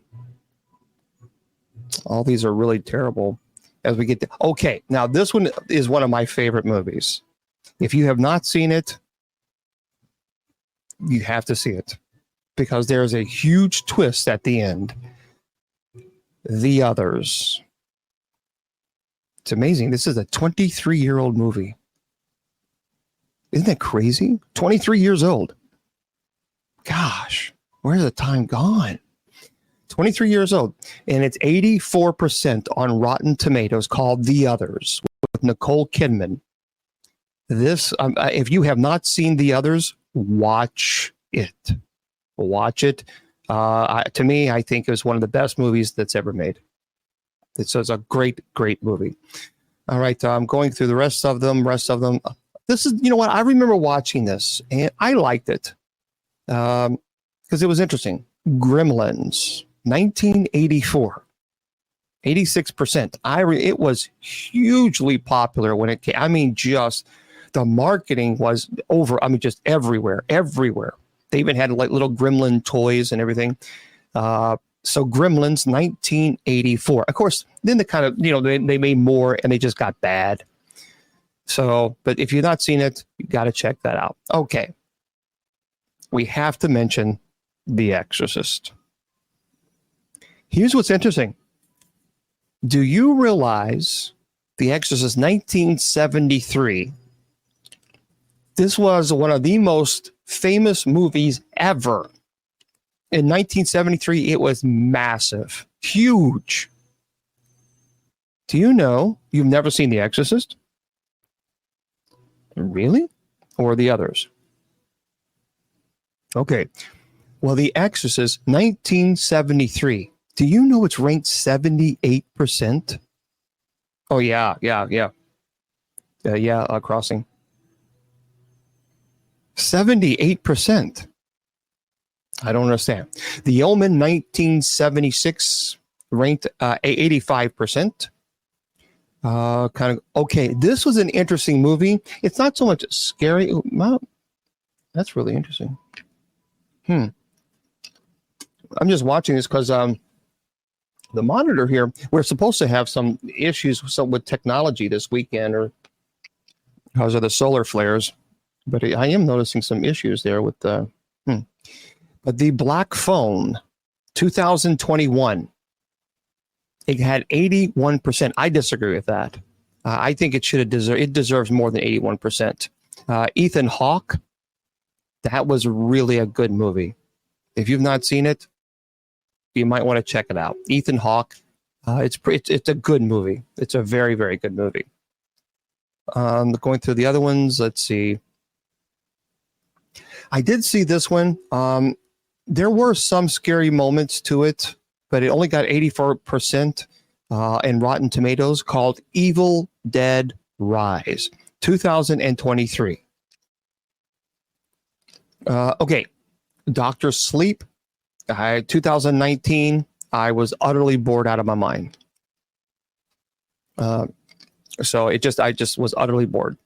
these are really terrible. As we get to, okay, now this one is one of my favorite movies. If you have not seen it, you have to see it because there's a huge twist at the end. The Others. It's amazing. This is a 23-year-old movie. Isn't that crazy? 23 years old. Gosh, where's the time gone? 23 years old, and it's 84% on Rotten Tomatoes, called The Others with Nicole Kidman. This, if you have not seen The Others, watch it. Watch it. To me, I think it was one of the best movies that's ever made. It's a great, great movie. All right, I'm going through the rest of them. This is, you know what? I remember watching this, and I liked it because it was interesting. Gremlins. 1984, 86%. It was hugely popular when it came. I mean, just the marketing was over. I mean, just everywhere. They even had like little gremlin toys and everything. So Gremlins, 1984. Of course, then they kind of, they made more and they just got bad. So, but if you've not seen it, you got to check that out. Okay. We have to mention The Exorcist. Here's what's interesting. Do you realize The Exorcist 1973? This was one of the most famous movies ever. In 1973, it was massive, huge. Do you know you've never seen The Exorcist? Really? Or the others? Okay. Well, The Exorcist, 1973. Do you know it's ranked 78%? Oh, yeah. Crossing. 78%. I don't understand. The Omen 1976 ranked 85%. Okay. This was an interesting movie. It's not so much scary. Well, that's really interesting. I'm just watching this because the monitor here, we're supposed to have some issues with technology this weekend or because of the solar flares, but I am noticing some issues there with the But the Black Phone 2021, it had 81%. I disagree with that. I think it deserves more than 81%. Ethan Hawke, that was really a good movie. If you've not seen it, you might want to check it out. Ethan Hawke, it's a good movie. It's a very, very good movie. Going through the other ones, let's see. I did see this one. There were some scary moments to it, but it only got 84% in Rotten Tomatoes, called Evil Dead Rise, 2023. Okay, Doctor Sleep, 2019. I was utterly bored out of my mind. So I just was utterly bored.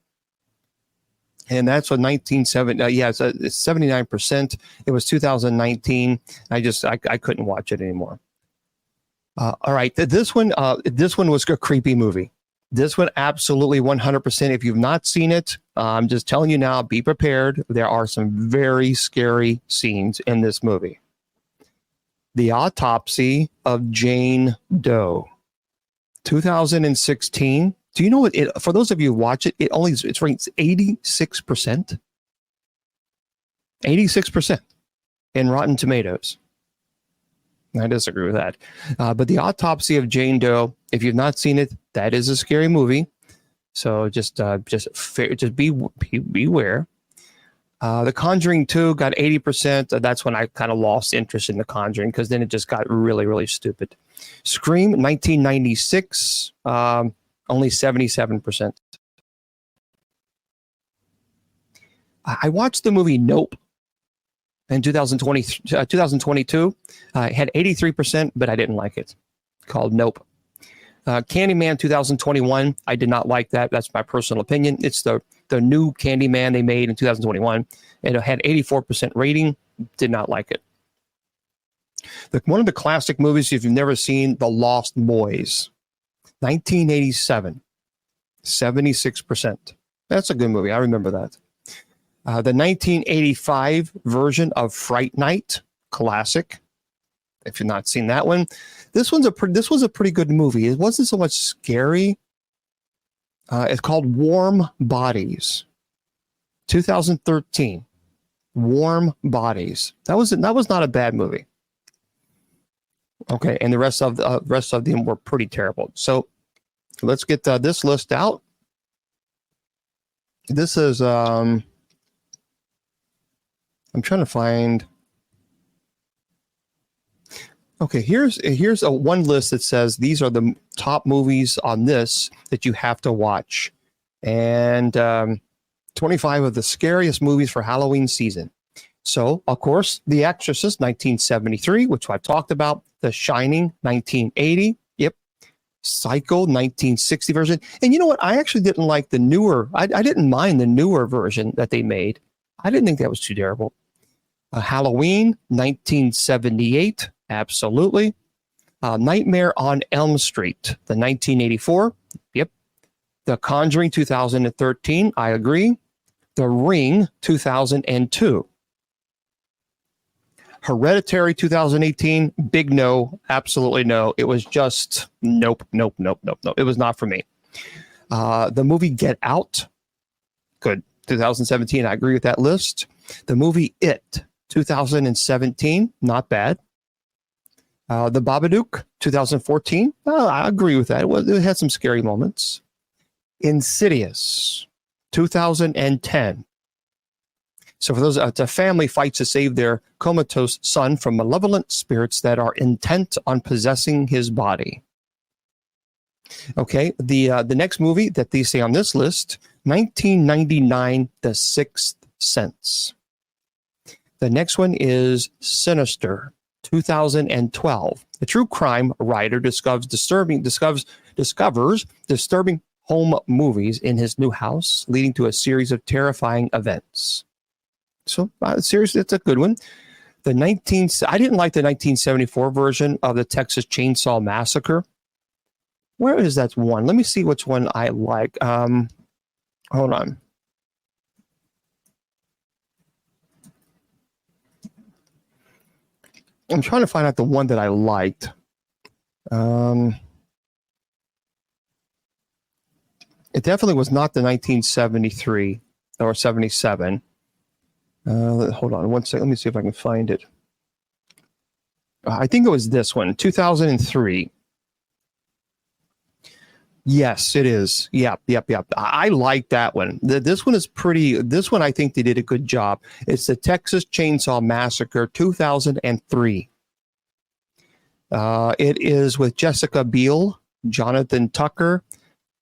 And that's what 1970. It's 79%. It was 2019. I couldn't watch it anymore. All right, this one was a creepy movie. This one absolutely 100%. If you've not seen it, I'm just telling you now. Be prepared. There are some very scary scenes in this movie. The Autopsy of Jane Doe, 2016. Do you know what for those of you who watch it, it's ranked 86%. 86% in Rotten Tomatoes. I disagree with that. But The Autopsy of Jane Doe, if you've not seen it, that is a scary movie. So just beware. The Conjuring 2 got 80%. That's when I kind of lost interest in The Conjuring, because then it just got really, really stupid. Scream 1996. Only 77%. I watched the movie Nope in 2022. It had 83%, but I didn't like it. Called Nope. Candyman 2021. I did not like that. That's my personal opinion. It's the new Candyman they made in 2021. It had 84% rating. Did not like it. One of the classic movies, if you've never seen, The Lost Boys. 1987, 76%. That's a good movie. I remember that. The 1985 version of Fright Night, classic. If you've not seen that one, this was a pretty good movie. It wasn't so much scary. It's called Warm Bodies, 2013. Warm Bodies. That was not a bad movie. Okay, and the rest of them were pretty terrible. So let's get this list out. This is I'm trying to find. Okay, here's a one list that says these are the top movies on this that you have to watch, and 25 of the scariest movies for Halloween season. So, of course, The Exorcist, 1973, which I've talked about. The Shining, 1980. Yep. Psycho, 1960 version. And you know what? I actually didn't like the newer. I didn't mind the newer version that they made. I didn't think that was too terrible. Halloween, 1978. Absolutely. Nightmare on Elm Street, the 1984. Yep. The Conjuring, 2013. I agree. The Ring, 2002. Hereditary 2018, big no, absolutely no. It was just nope. It was not for me. The movie Get Out, good, 2017. I agree with that list. The movie It, 2017, not bad. The Babadook, 2014, I agree with that. It had some scary moments. Insidious, 2010. So for those, it's a family fights to save their comatose son from malevolent spirits that are intent on possessing his body. Okay, the next movie that they say on this list, 1999, The Sixth Sense. The next one is Sinister, 2012. A true crime writer discovers disturbing home movies in his new house, leading to a series of terrifying events. So, seriously, it's a good one. I didn't like the 1974 version of the Texas Chainsaw Massacre. Where is that one? Let me see which one I like. Hold on. I'm trying to find out the one that I liked. It definitely was not the 1973 or 77. Hold on one second. Let me see if I can find it. I think it was this one, 2003. Yes, it is. Yep. I like that one. This one is pretty. This one, I think they did a good job. It's the Texas Chainsaw Massacre, 2003. It is with Jessica Biel, Jonathan Tucker,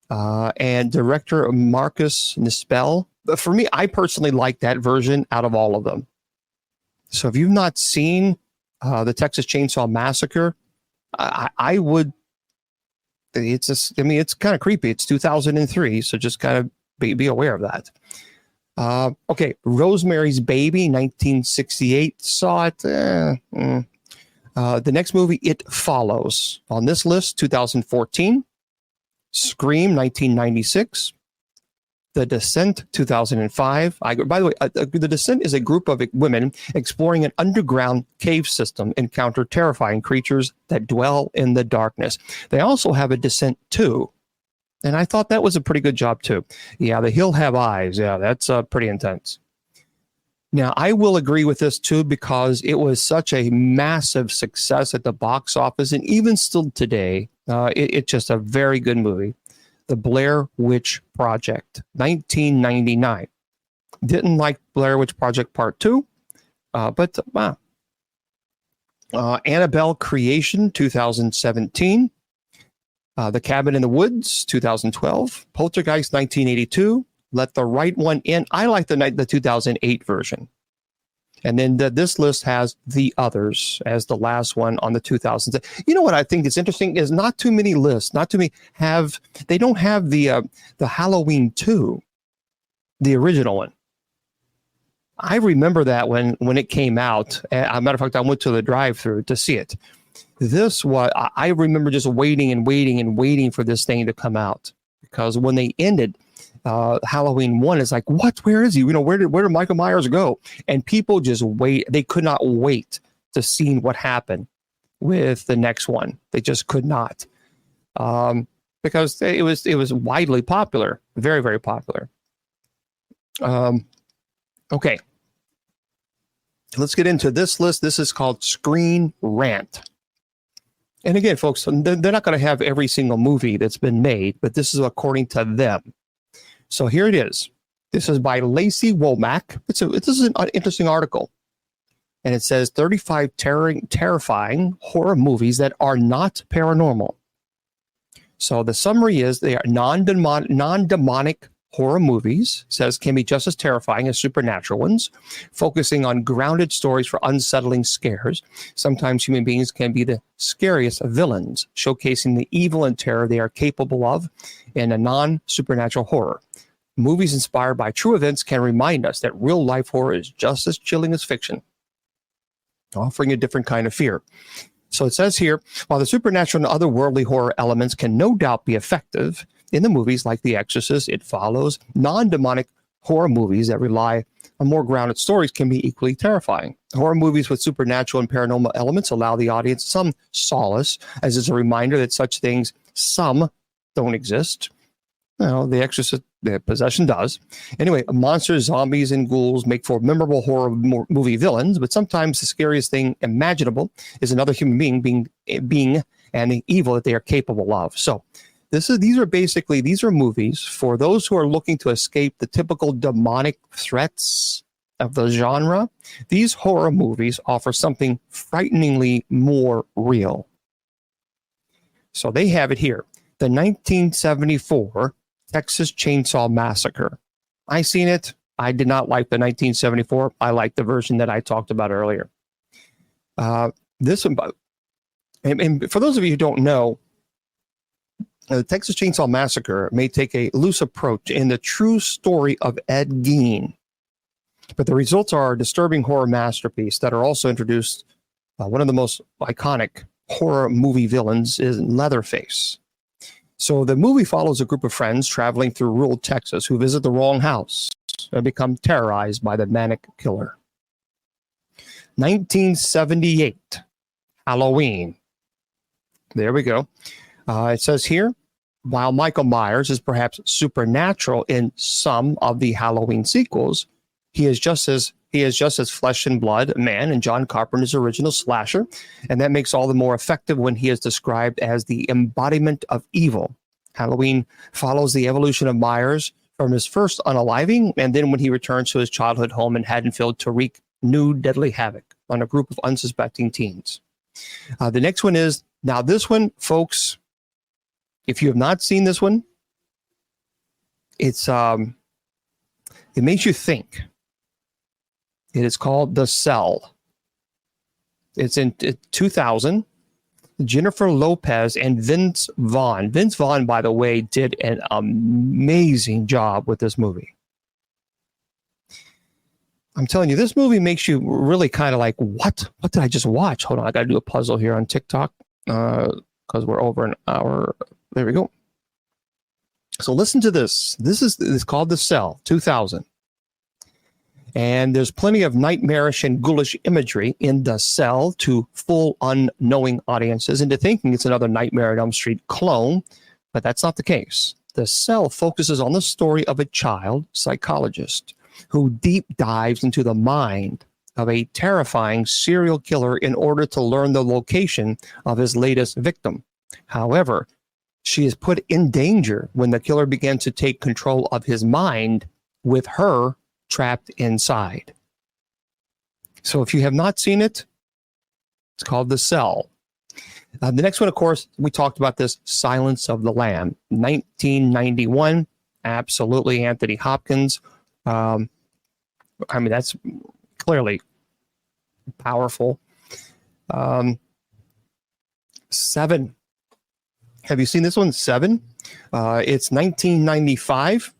and director Marcus Nispel. But for me, I personally like that version out of all of them. So if you've not seen the Texas Chainsaw Massacre, I would. It's just, I mean, it's kind of creepy. It's 2003, so just kind of be aware of that. Okay, Rosemary's Baby, 1968. Saw it. The next movie, It Follows. On this list, 2014. Scream, 1996. The Descent, 2005. By the way, The Descent is a group of women exploring an underground cave system, encounter terrifying creatures that dwell in the darkness. They also have a Descent 2, and I thought that was a pretty good job too. Yeah, The Hill Have Eyes. Yeah, that's pretty intense. Now, I will agree with this too because it was such a massive success at the box office, and even still today, it's just a very good movie. The Blair Witch Project, 1999. Didn't like Blair Witch Project Part 2, but Annabelle Creation, 2017. The Cabin in the Woods, 2012. Poltergeist, 1982. Let the Right One In. I like the 2008 version. And then this list has The Others as the last one on the 2000s. You know what I think is interesting is not too many lists, they don't have the Halloween 2, the original one. I remember that when it came out. As a matter of fact, I went to the drive-thru to see it. I remember just waiting for this thing to come out, because when they ended Halloween 1, is like, what? Where is he? You know, where did Michael Myers go? And people just wait. They could not wait to see what happened with the next one. They just could not, because it was widely popular, very, very popular. Okay, let's get into this list. This is called Screen Rant. And again, folks, they're not going to have every single movie that's been made, but this is according to them. So here it is. This is by Lacey Womack. This is an interesting article. And it says 35 terrifying horror movies that are not paranormal. So the summary is they are non-demonic horror movies, says, can be just as terrifying as supernatural ones, focusing on grounded stories for unsettling scares. Sometimes human beings can be the scariest villains, showcasing the evil and terror they are capable of in a non-supernatural horror. Movies inspired by true events can remind us that real-life horror is just as chilling as fiction, offering a different kind of fear. So it says here, while the supernatural and otherworldly horror elements can no doubt be effective in the movies like The Exorcist, It Follows, non-demonic horror movies that rely on more grounded stories can be equally terrifying. Horror movies with supernatural and paranormal elements allow the audience some solace, as is a reminder that such things, some, don't exist. Well, The Exorcist, the possession does. Anyway, monsters, zombies, and ghouls make for memorable horror movie villains, but sometimes the scariest thing imaginable is another human being and the evil that they are capable of. So these are movies for those who are looking to escape the typical demonic threats of the genre, these horror movies offer something frighteningly more real. So they have it here. The 1974 Texas Chainsaw Massacre. I seen it. I did not like the 1974. I like the version that I talked about earlier. This one, and for those of you who don't know, the Texas Chainsaw Massacre may take a loose approach in the true story of Ed Gein, but the results are a disturbing horror masterpiece that are also introduced. One of the most iconic horror movie villains is Leatherface. So the movie follows a group of friends traveling through rural Texas who visit the wrong house and become terrorized by the manic killer. 1978, Halloween. There we go. It says here, while Michael Myers is perhaps supernatural in some of the Halloween sequels, he is just as flesh and blood man in John Carpenter's original slasher, and that makes all the more effective when he is described as the embodiment of evil. Halloween follows the evolution of Myers from his first unaliving, and then when he returns to his childhood home in Haddonfield to wreak new deadly havoc on a group of unsuspecting teens. The next one is, now this one, folks, if you have not seen this one, it makes you think. It is called The Cell. It's in 2000. Jennifer Lopez and Vince Vaughn. Vince Vaughn, by the way, did an amazing job with this movie. I'm telling you, this movie makes you really kind of like, what? What did I just watch? Hold on, I got to do a puzzle here on TikTok because we're over an hour. There we go. So listen to this. It's called The Cell, 2000. And there's plenty of nightmarish and ghoulish imagery in The Cell to full unknowing audiences into thinking it's another Nightmare on Elm Street clone, but that's not the case. The Cell focuses on the story of a child psychologist who deep dives into the mind of a terrifying serial killer in order to learn the location of his latest victim. However, she is put in danger when the killer begins to take control of his mind with her trapped inside. So if you have not seen it, it's called The Cell. The next one, of course, we talked about this, Silence of the Lamb, 1991. Absolutely, Anthony Hopkins. I mean, that's clearly powerful. Seven. Have you seen this one? Seven. It's 1995.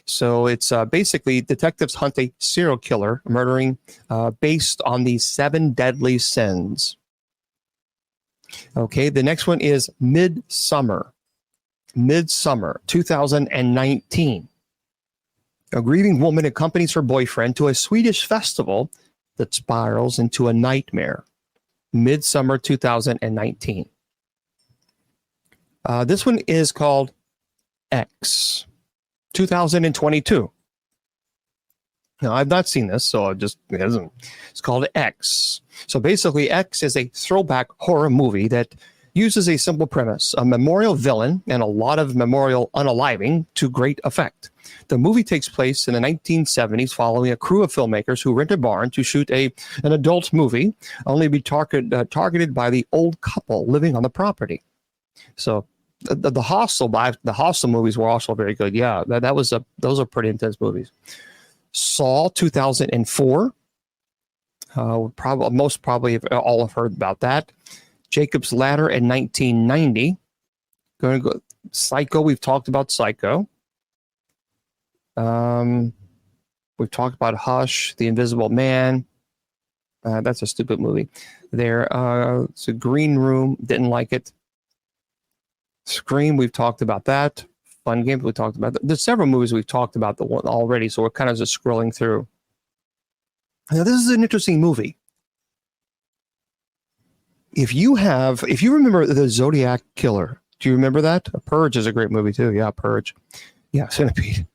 So it's basically detectives hunt a serial killer murdering based on the 7 deadly sins. Okay, the next one is Midsummer. Midsummer, 2019. A grieving woman accompanies her boyfriend to a Swedish festival that spirals into a nightmare. Midsummer, 2019. This one is called X. 2022. Now, I've not seen this, so it's called X. So basically, X is a throwback horror movie that uses a simple premise, a memorial villain and a lot of memorial unaliving to great effect. The movie takes place in the 1970s following a crew of filmmakers who rent a barn to shoot an adult movie, only be targeted by the old couple living on the property. So the Hostel movies were also very good. Yeah, those are pretty intense movies. Saw, 2004. Most probably all have heard about that. Jacob's Ladder in 1990. Going to go Psycho. We've talked about Psycho. We've talked about Hush, The Invisible Man. That's a stupid movie. It's a Green Room. Didn't like it. Scream, we've talked about that. Fun Games, we talked about that. There's several movies we've talked about already, so we're kind of just scrolling through. Now, this is an interesting movie. If you remember the Zodiac Killer, do you remember that? Purge is a great movie too. Yeah, Purge. Yeah, Centipede.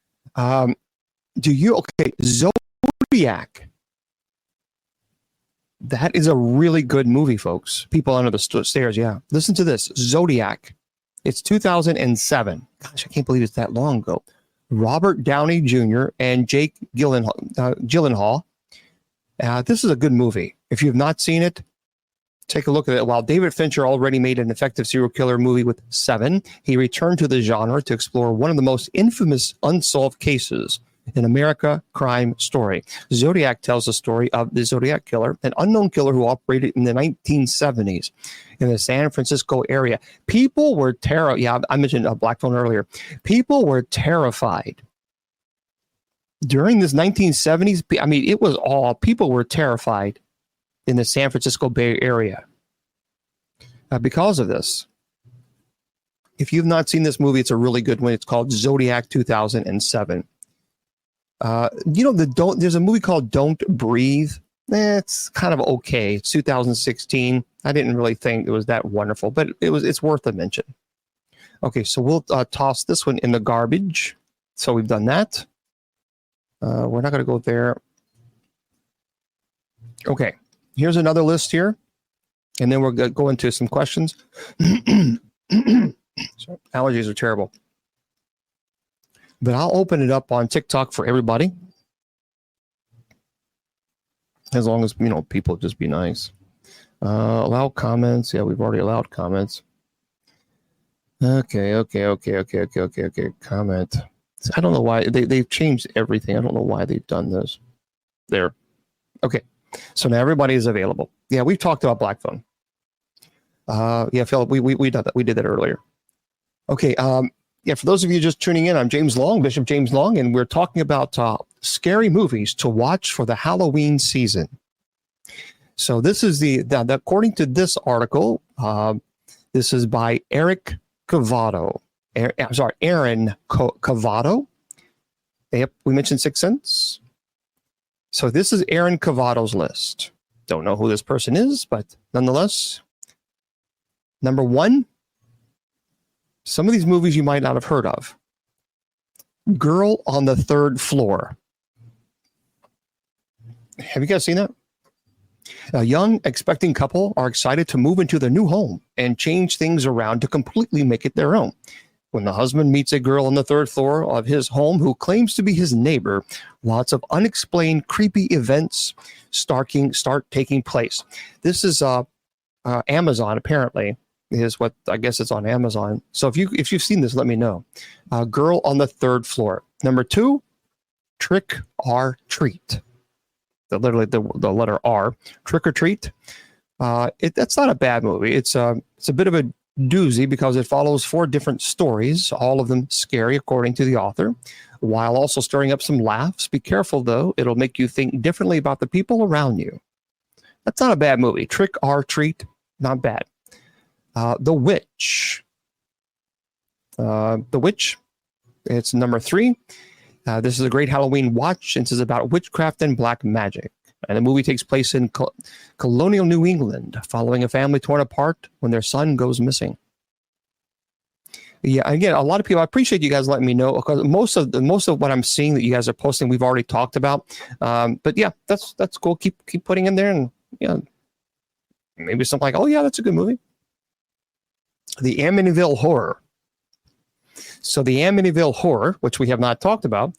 Zodiac. That is a really good movie, folks. People under the stairs, yeah. Listen to this, Zodiac. It's 2007. Gosh, I can't believe it's that long ago. Robert Downey Jr. and Jake Gyllenhaal This is a good movie. If you've not seen it, take a look at it. While David Fincher already made an effective serial killer movie with Seven, he returned to the genre to explore one of the most infamous unsolved cases in America crime story. Zodiac tells the story of the Zodiac killer, an unknown killer who operated in the 1970s in the San Francisco area. People were terrified. Yeah, I mentioned Black Phone earlier. People were terrified. During this 1970s, I mean, it was all, people were terrified in the San Francisco Bay Area because of this. If you've not seen this movie, it's a really good one. It's called Zodiac 2007. There's a movie called Don't Breathe. It's kind of okay. It's 2016. I didn't really think it was that wonderful, but it's worth a mention. Okay, so we'll toss this one in the garbage. So we've done that. We're not going to go there. Okay, here's another list here. And then we're going to go into some questions. Sorry, allergies are terrible. But I'll open it up on TikTok for everybody. As long as, people just be nice. Allow comments. Yeah, we've already allowed comments. Okay. Comment. I don't know why. They've changed everything. I don't know why they've done this. There. Okay. So now everybody is available. Yeah, we've talked about Black Phone. Yeah, Philip, we did that. We did that earlier. Okay. Yeah, for those of you just tuning in, I'm James Long, Bishop James Long, and we're talking about scary movies to watch for the Halloween season. So this is according to this article, this is by Aaron Cavato. Yep, we mentioned Sixth Sense. So this is Aaron Cavato's list. Don't know who this person is, but nonetheless, number 1, some of these movies you might not have heard of. Girl on the Third Floor. Have you guys seen that? A young, expecting couple are excited to move into their new home and change things around to completely make it their own. When the husband meets a girl on the 3rd floor of his home who claims to be his neighbor, lots of unexplained creepy events start taking place. This is Amazon, apparently, is what I guess it's on Amazon. So if you've seen this, let me know. Girl on the 3rd floor. Number 2, Trick or Treat. Literally the letter R. Trick or Treat. That's not a bad movie. It's a bit of a doozy because it follows 4 different stories, all of them scary according to the author, while also stirring up some laughs. Be careful though, it'll make you think differently about the people around you. That's not a bad movie. Trick or Treat, not bad. The Witch. The Witch, it's number 3. This is a great Halloween watch. This is about witchcraft and black magic. And the movie takes place in colonial New England, following a family torn apart when their son goes missing. Yeah, again, a lot of people, I appreciate you guys letting me know, because most of what I'm seeing that you guys are posting, we've already talked about. But yeah, that's cool. Keep putting in there, and maybe something like, oh yeah, that's a good movie. The Amityville Horror. So the Amityville Horror, which we have not talked about,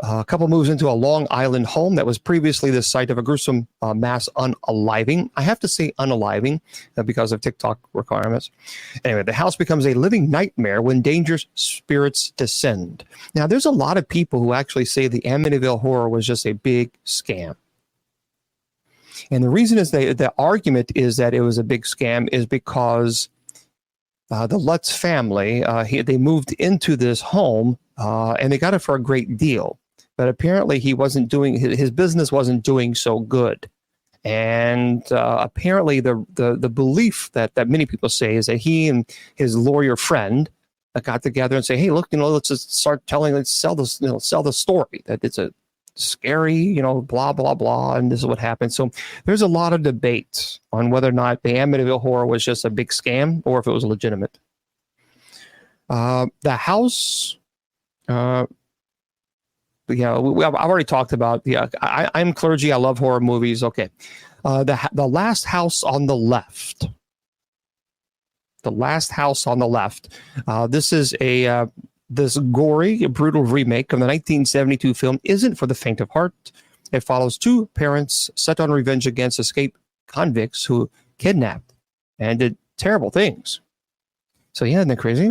a couple moves into a Long Island home that was previously the site of a gruesome mass unaliving. I have to say unaliving because of TikTok requirements. Anyway, the house becomes a living nightmare when dangerous spirits descend. Now, there's a lot of people who actually say the Amityville Horror was just a big scam. And the reason is the argument is that it was a big scam is because the Lutz family, they moved into this home and they got it for a great deal. But apparently his business wasn't doing so good. And apparently the belief that many people say is that he and his lawyer friend got together and say, hey, look, let's just let's sell the story that it's a scary, blah, blah, blah. And this is what happened. So there's a lot of debate on whether or not the Amityville Horror was just a big scam or if it was legitimate. The house, I've already talked about. I'm clergy. I love horror movies. Okay, the Last House on the Left. The Last House on the Left. This is this gory, brutal remake of the 1972 film. Isn't for the faint of heart. It follows two parents set on revenge against escaped convicts who kidnapped and did terrible things. So yeah, isn't that crazy?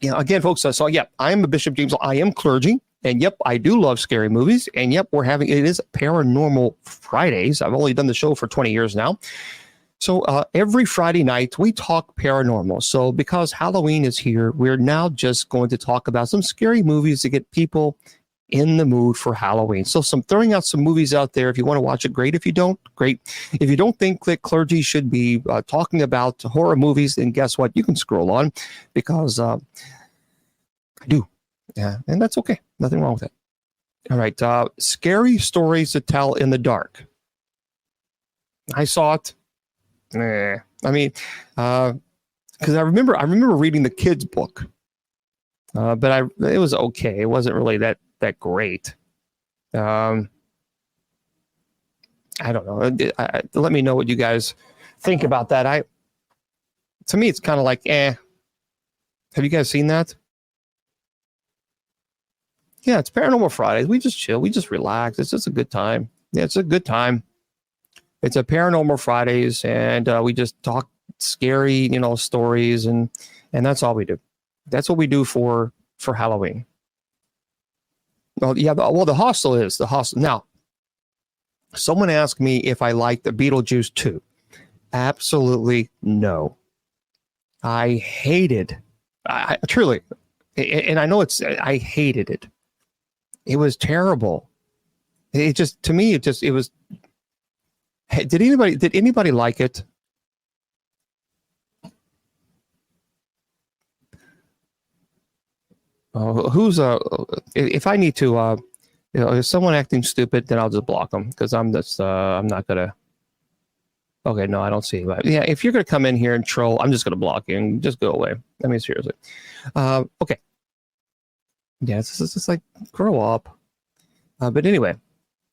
Yeah, again, folks. So yeah, I am a Bishop James. I am clergy, and yep, I do love scary movies. And yep, it is Paranormal Fridays. I've only done the show for 20 years now. So every Friday night we talk paranormal. So because Halloween is here, we're now just going to talk about some scary movies to get people in the mood for Halloween. So throwing out some movies out there. If you want to watch it, great. If you don't, great. If you don't think that clergy should be talking about horror movies, then guess what? You can scroll on, because I do. Yeah, and that's okay. Nothing wrong with it. All right. Scary stories to tell in the dark. I saw it. I mean, because I remember reading the kids' book, but it was okay. It wasn't really that great. I don't know. Let me know what you guys think about that. To me, it's kind of like, Have you guys seen that? Yeah, it's Paranormal Fridays. We just chill. We just relax. It's just a good time. Yeah, it's a good time. It's a Paranormal Fridays, and we just talk scary, stories, and that's all we do. That's what we do for Halloween. Well, yeah. The hostel is the hostel. Now, someone asked me if I liked the Beetlejuice 2. Absolutely no. I hated. I truly, and I know I hated it. It was terrible. It just, to me, it was. Did anybody like it? Who's if I need to if someone acting stupid, then I'll just block them, because I'm not gonna. Okay, no, I don't see. But yeah, if you're gonna come in here and troll, I'm just gonna block you and just go away. I mean, seriously. Okay. Yeah, it's just like, grow up. But anyway,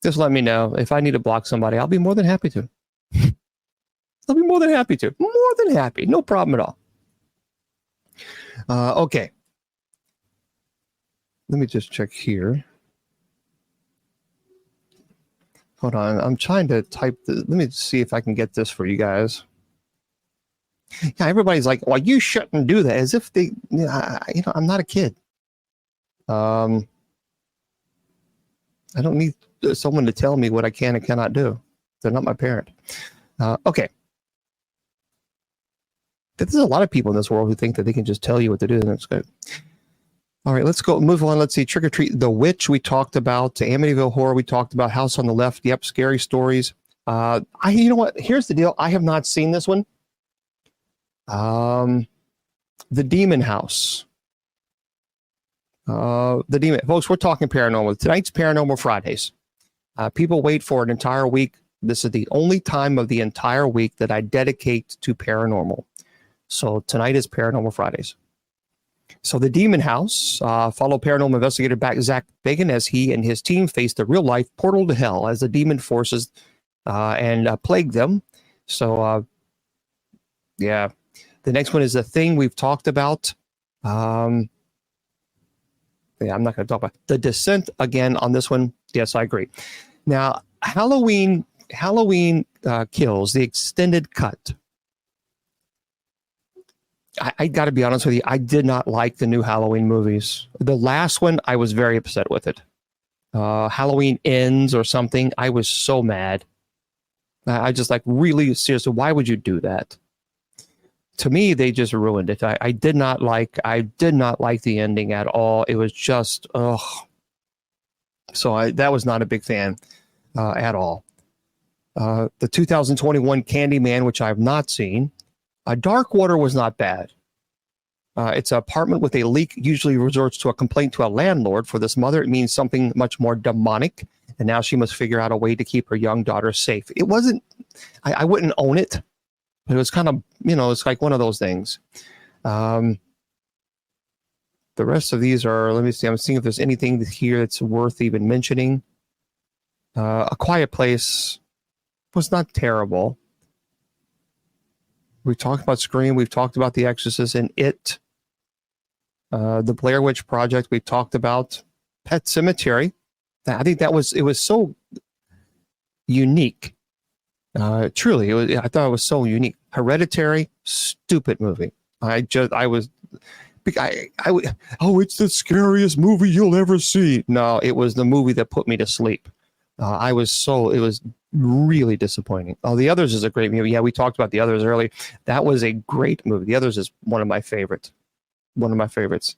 just let me know if I need to block somebody. I'll be more than happy to. I'll be more than happy to. More than happy. No problem at all. Okay. Let me just check here. Hold on. I'm trying to type. Let me see if I can get this for you guys. Yeah, everybody's like, well, you shouldn't do that. As if they, I'm not a kid. I don't need someone to tell me what I can and cannot do. They're not my parent. Okay. There's a lot of people in this world who think that they can just tell you what to do, and that's good. All right, let's go move on. Let's see. Trick or Treat, The Witch, we talked about. Amityville Horror, we talked about. House on the Left, yep. Scary Stories. You know what? Here's the deal. I have not seen this one. The Demon House. Folks, we're talking paranormal. Tonight's Paranormal Fridays. People wait for an entire week. This is the only time of the entire week that I dedicate to paranormal. So tonight is Paranormal Fridays. So The Demon House, follow paranormal investigator Zach Bagan as he and his team face the real-life portal to hell as the demon forces and plague them. So, yeah. The next one is The Thing, we've talked about. Yeah, I'm not going to talk about The Descent again on this one. Yes, I agree. Now, Halloween Kills, the extended cut. I got to be honest with you. I did not like the new Halloween movies. The last one, I was very upset with it. Halloween Ends or something. I was so mad. I just really seriously, why would you do that? To me, they just ruined it. I did not like the ending at all. It was just, ugh. So that was not a big fan at all. The 2021 Candyman, which I have not seen. Dark Water was not bad. It's an apartment with a leak, usually resorts to a complaint to a landlord. For this mother, it means something much more demonic, and now she must figure out a way to keep her young daughter safe. It wasn't, I wouldn't own it, but it was kind of, it's like one of those things. The rest of these are, let me see, I'm seeing if there's anything here that's worth even mentioning. A Quiet Place was not terrible. We talked about Scream. We've talked about The Exorcist and It. The Blair Witch Project, we've talked about. Pet Cemetery. I think it was so unique. Truly, I thought it was so unique. Hereditary, stupid movie. I was, oh, it's the scariest movie you'll ever see. No, it was the movie that put me to sleep. It was really disappointing. Oh, The Others is a great movie. Yeah, we talked about The Others earlier. That was a great movie. The Others is one of my favorites. One of my favorites.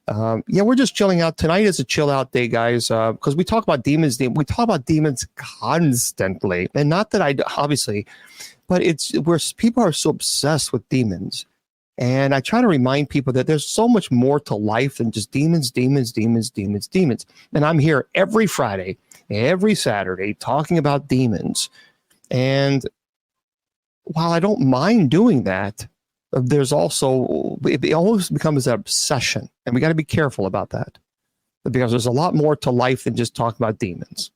Yeah, we're just chilling out. Tonight is a chill out day, guys, because we talk about demons. We talk about demons constantly. And not that obviously, but it's where people are so obsessed with demons. And I try to remind people that there's so much more to life than just demons, demons, demons, demons, demons. And I'm here every Friday, every Saturday talking about demons. And while I don't mind doing that, there's also, it almost becomes an obsession. And we got to be careful about that because there's a lot more to life than just talking about demons.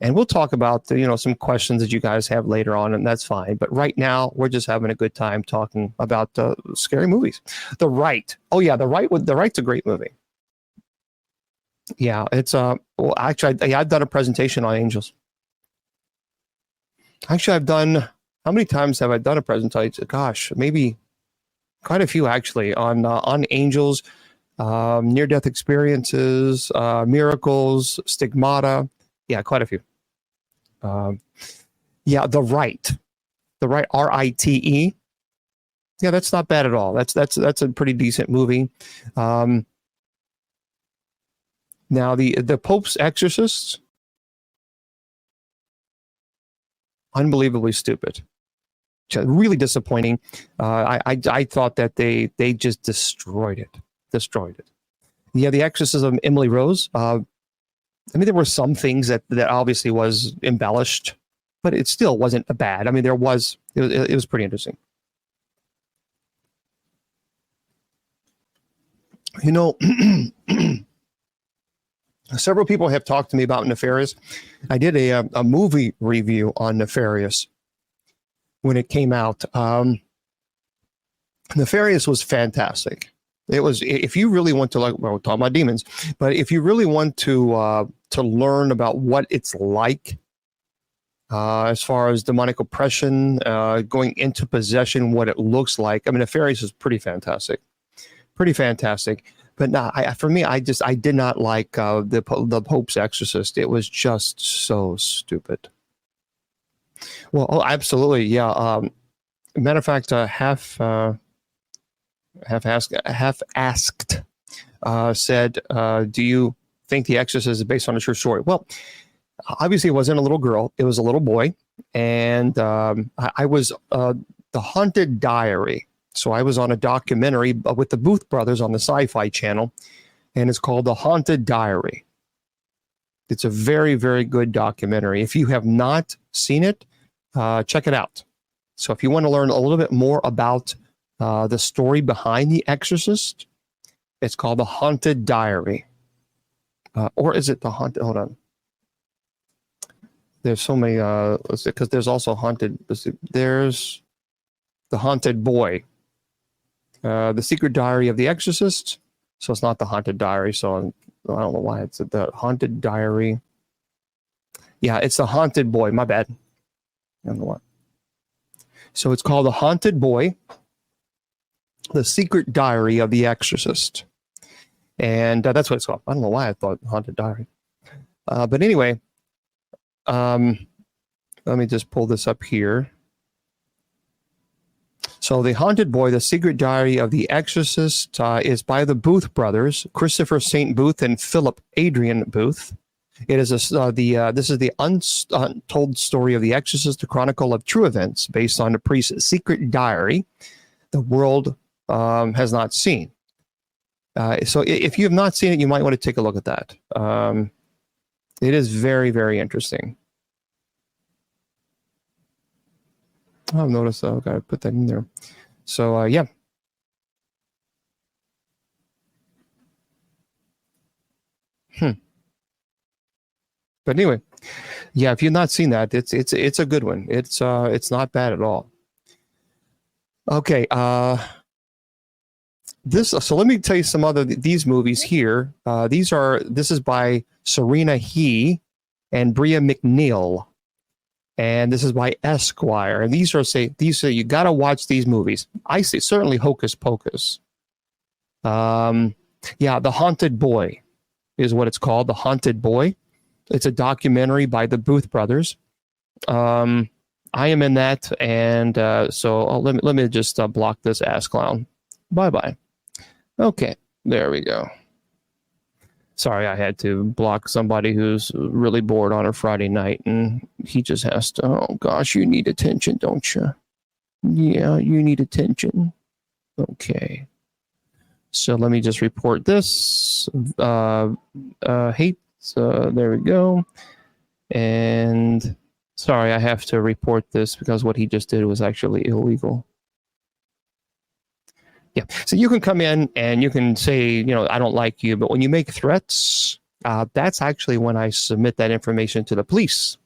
And we'll talk about, some questions that you guys have later on, and that's fine. But right now, we're just having a good time talking about scary movies. The Right. Oh, yeah, The Right's a great movie. Yeah, it's, well, actually, I've done a presentation on angels. Actually, how many times have I done a presentation? Gosh, maybe quite a few, actually, on angels, near-death experiences, miracles, stigmata. Yeah, quite a few. Yeah, The Right, Rite. Yeah, that's not bad at all. That's a pretty decent movie. Now the Pope's Exorcists, unbelievably stupid, really disappointing. I thought that they just destroyed it. Yeah, The Exorcism of Emily Rose. There were some things that obviously was embellished, but it still wasn't bad. It was pretty interesting. Several people have talked to me about Nefarious. I did a movie review on Nefarious when it came out. Nefarious was fantastic. It was, if you really want to, we're talking about demons, but if you really want to learn about what it's like, as far as demonic oppression, going into possession, what it looks like. Nefarious is pretty fantastic. But no, for me, I did not like the Pope's Exorcist. It was just so stupid. Well, oh, absolutely, yeah. Matter of fact, half asked said, "Do you think The Exorcist is based on a true story?" Well, obviously, it wasn't a little girl; it was a little boy, and I was The Haunted Diary. So I was on a documentary with the Booth brothers on the Sci-Fi Channel, and it's called The Haunted Diary. It's a very, very good documentary. If you have not seen it, check it out. So if you want to learn a little bit more about the story behind The Exorcist, it's called The Haunted Diary. Or is it The Haunted? Hold on. There's so many, because there's also Haunted. There's The Haunted Boy. The Secret Diary of the Exorcist. So it's not The Haunted Diary. So I don't know why it's The Haunted Diary. Yeah, it's The Haunted Boy. My bad. I don't know why. So it's called The Haunted Boy, The Secret Diary of the Exorcist. And that's what it's called. I don't know why I thought Haunted Diary. But anyway, let me just pull this up here. So The Haunted Boy, The Secret Diary of the Exorcist is by the Booth brothers, Christopher St. Booth and Philip Adrian Booth. It is this is the untold story of the Exorcist, a chronicle of true events based on the priest's secret diary the world has not seen. So if you have not seen it, you might want to take a look at that. It is very, very interesting. I've noticed. Okay, I put that in there. So yeah. But anyway, yeah, if you've not seen that, it's a good one. It's not bad at all. Okay. So let me tell you some other these movies here. This is by Serena He and Bria McNeil, and this is by Esquire. And these are you got to watch these movies. I say certainly Hocus Pocus. Yeah, The Haunted Boy is what it's called. The Haunted Boy. It's a documentary by the Booth brothers. I am in that, and let me just block this ass clown. Bye. Okay, there we go. Sorry, I had to block somebody who's really bored on a Friday night, and he just has to, oh gosh, you need attention, don't you? Yeah, you need attention. Okay. So let me just report this. Hate, there we go. And sorry, I have to report this because what he just did was actually illegal. Yeah, so you can come in and you can say, I don't like you, but when you make threats, that's actually when I submit that information to the police.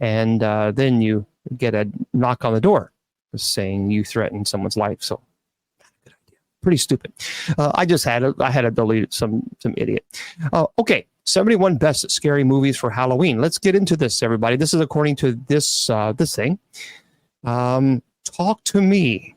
And then you get a knock on the door saying you threatened someone's life. So good idea. Pretty stupid. I had to delete some idiot. Okay, 71 best scary movies for Halloween. Let's get into this, everybody. This is according to this thing. Talk to Me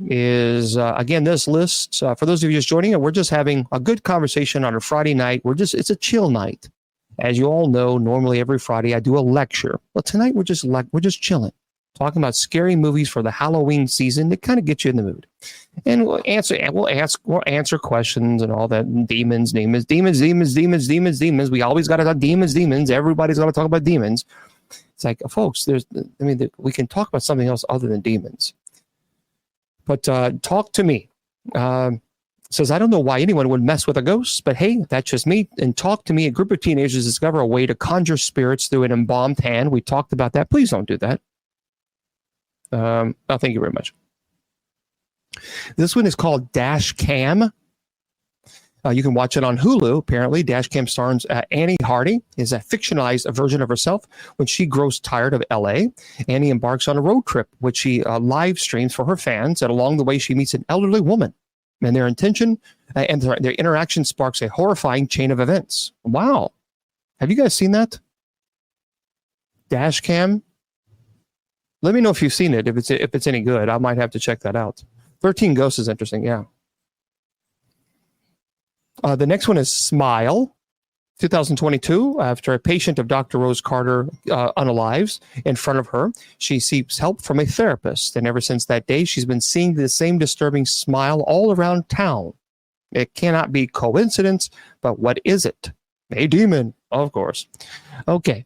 is again this list for those of you just joining it. We're just having a good conversation on a Friday night. It's a chill night, as you all know. Normally every Friday I do a lecture, but tonight we're just chilling, talking about scary movies for the Halloween season to kind of get you in the mood. And we'll answer questions and all that. Demons. We always got to talk demons. Everybody's got to talk about demons. It's like, folks, we can talk about something else other than demons. But Talk to Me says, I don't know why anyone would mess with a ghost, but hey, that's just me. And Talk to Me, a group of teenagers discover a way to conjure spirits through an embalmed hand. We talked about that. Please don't do that. Thank you very much. This one is called Dash Cam. You can watch it on Hulu, apparently. Dash Cam stars Annie Hardy, is a fictionalized version of herself when she grows tired of L.A. Annie embarks on a road trip, which she live streams for her fans, and along the way she meets an elderly woman. And their interaction sparks a horrifying chain of events. Wow. Have you guys seen that? Dash Cam? Let me know if you've seen it, if it's any good. I might have to check that out. 13 Ghosts is interesting, yeah. The next one is Smile, 2022. After a patient of Dr. Rose Carter unalives in front of her, she seeks help from a therapist. And ever since that day, she's been seeing the same disturbing smile all around town. It cannot be coincidence, but what is it? A demon, of course. Okay.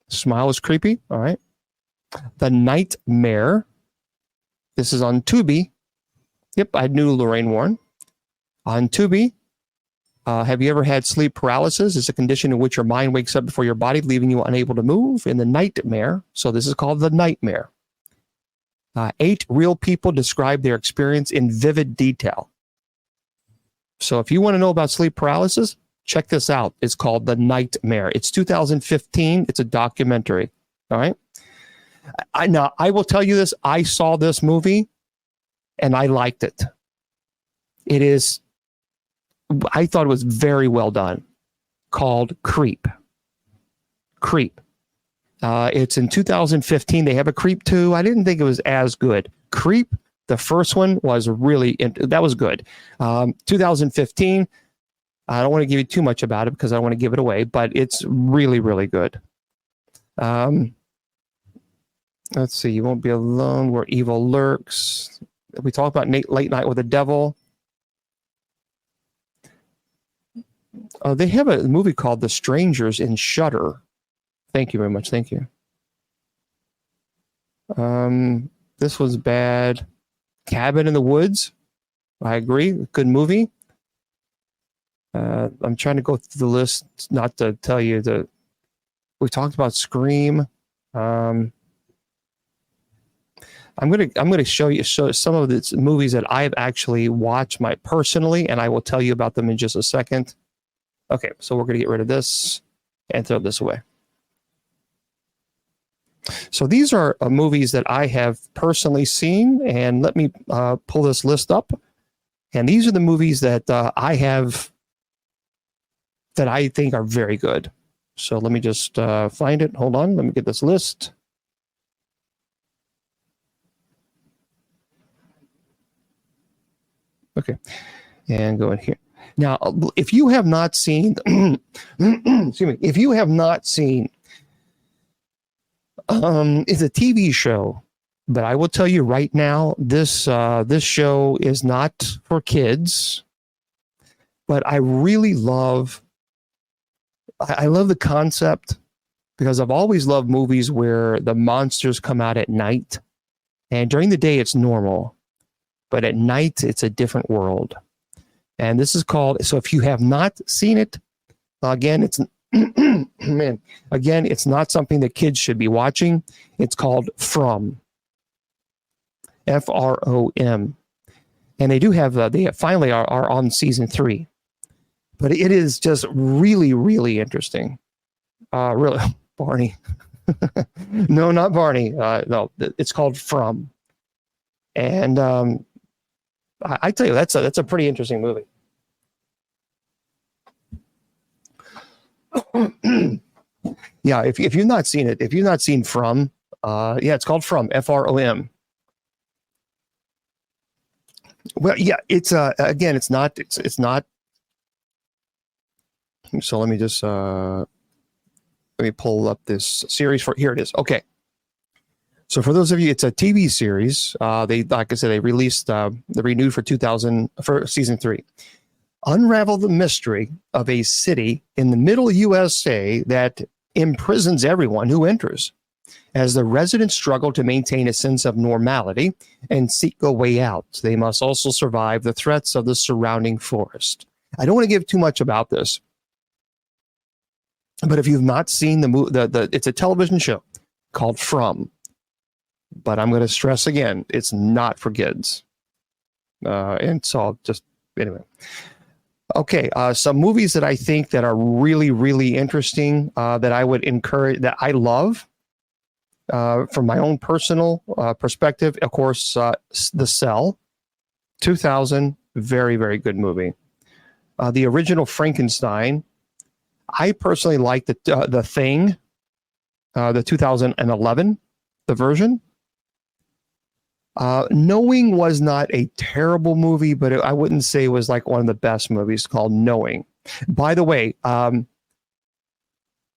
Smile is creepy. All right. The Nightmare. This is on Tubi. Yep, I knew Lorraine Warren. On Tubi. Have you ever had sleep paralysis? It's a condition in which your mind wakes up before your body, leaving you unable to move. In The Nightmare, so this is called The Nightmare. 8 real people describe their experience in vivid detail. So if you want to know about sleep paralysis, check this out. It's called The Nightmare. It's 2015. It's a documentary. All right. Now, I will tell you this. I saw this movie and I liked it. I thought it was very well done. Called Creep. It's in 2015. They have a Creep 2. I didn't think it was as good. Creep, the first one, was that was good. 2015. I don't want to give you too much about it because I don't want to give it away, but it's really, really good. Let's see. You Won't Be Alone, Where Evil Lurks. We talked about Late Night with the Devil. They have a movie called The Strangers in Shudder. Thank you very much. Thank you. This was bad. Cabin in the Woods. I agree. Good movie. I'm trying to go through the list, not to tell you that we talked about Scream. I'm gonna show some of the movies that I've actually watched personally, and I will tell you about them in just a second. Okay, so we're gonna get rid of this and throw this away. So these are movies that I have personally seen, and let me pull this list up. And these are the movies that I have that I think are very good. So let me just find it. Hold on. Let me get this list. Okay. And go in here. Now, if you have not seen, excuse me, if you have not seen, it's a TV show, but I will tell you right now, this show is not for kids, but I really love, I love the concept because I've always loved movies where the monsters come out at night, and during the day it's normal, but at night it's a different world. And this is called, so if you have not seen it, again, it's man, again, it's not something that kids should be watching. It's called From. From. And they do have, they finally are on season 3. But it is just really, really interesting. Really, Barney. No, not Barney. No, it's called From. And I tell you, that's a pretty interesting movie. Yeah, if you've not seen it, if you've not seen From, yeah, it's called From, From. Well, yeah, it's again, it's not. So let me just let me pull up this series for here. It is okay. So for those of you, it's a TV series. They, like I said, they released the renewed for season 3. Unravel the mystery of a city in the middle USA that imprisons everyone who enters. As the residents struggle to maintain a sense of normality and seek a way out, they must also survive the threats of the surrounding forest. I don't want to give too much about this, but if you've not seen the movie, it's a television show called From. But I'm going to stress again, it's not for kids. And so I'll just, anyway. Okay, some movies that I think that are really, really interesting that I would encourage, that I love from my own personal perspective. Of course, The Cell, 2000, very, very good movie. The original Frankenstein, I personally like the Thing, the 2011, the version. Knowing was not a terrible movie, but I wouldn't say it was like one of the best movies, called Knowing. By the way,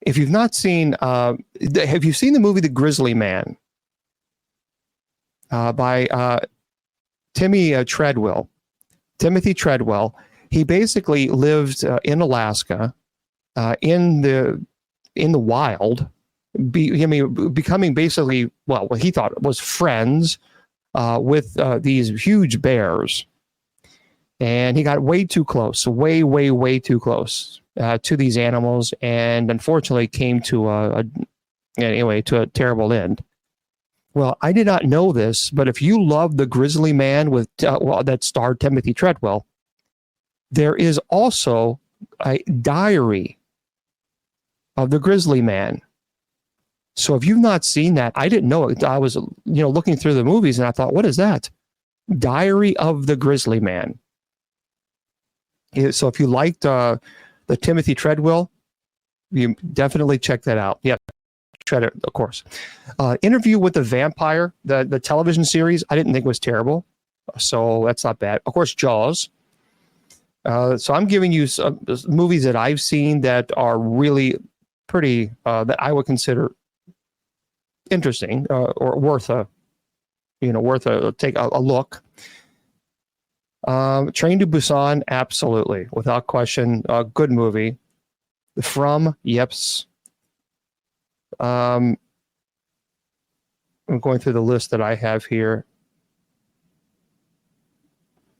if you've not seen, have you seen the movie The Grizzly Man by Timothy Treadwell? He basically lived in Alaska, in the wild, becoming basically, well, what he thought was friends with these huge bears. And he got way too close, way too close to these animals, and unfortunately came to a terrible end. Well, I did not know this, but if you love The Grizzly Man with that starred Timothy Treadwell, there is also a diary of the Grizzly Man. So if you've not seen that, I didn't know it. I was, looking through the movies and I thought, what is that? Diary of the Grizzly Man. So if you liked the Timothy Treadwell, you definitely check that out. Yeah, Treader, of course. Interview with the Vampire, the television series, I didn't think was terrible. So that's not bad. Of course, Jaws. So I'm giving you some movies that I've seen that are really pretty, that I would consider interesting or worth a take a look. Train to Busan, absolutely, without question, a good movie. From, yeps. I'm going through the list that I have here.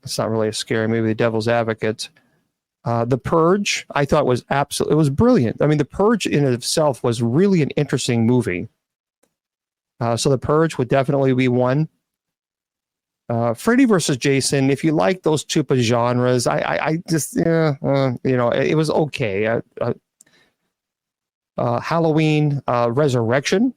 It's not really a scary movie. The Devil's Advocate. The Purge, I thought was it was brilliant. I mean, The Purge in itself was really an interesting movie. So The Purge would definitely be one. Freddy versus Jason, if you like those type of genres, I just, it was okay. Halloween Resurrection.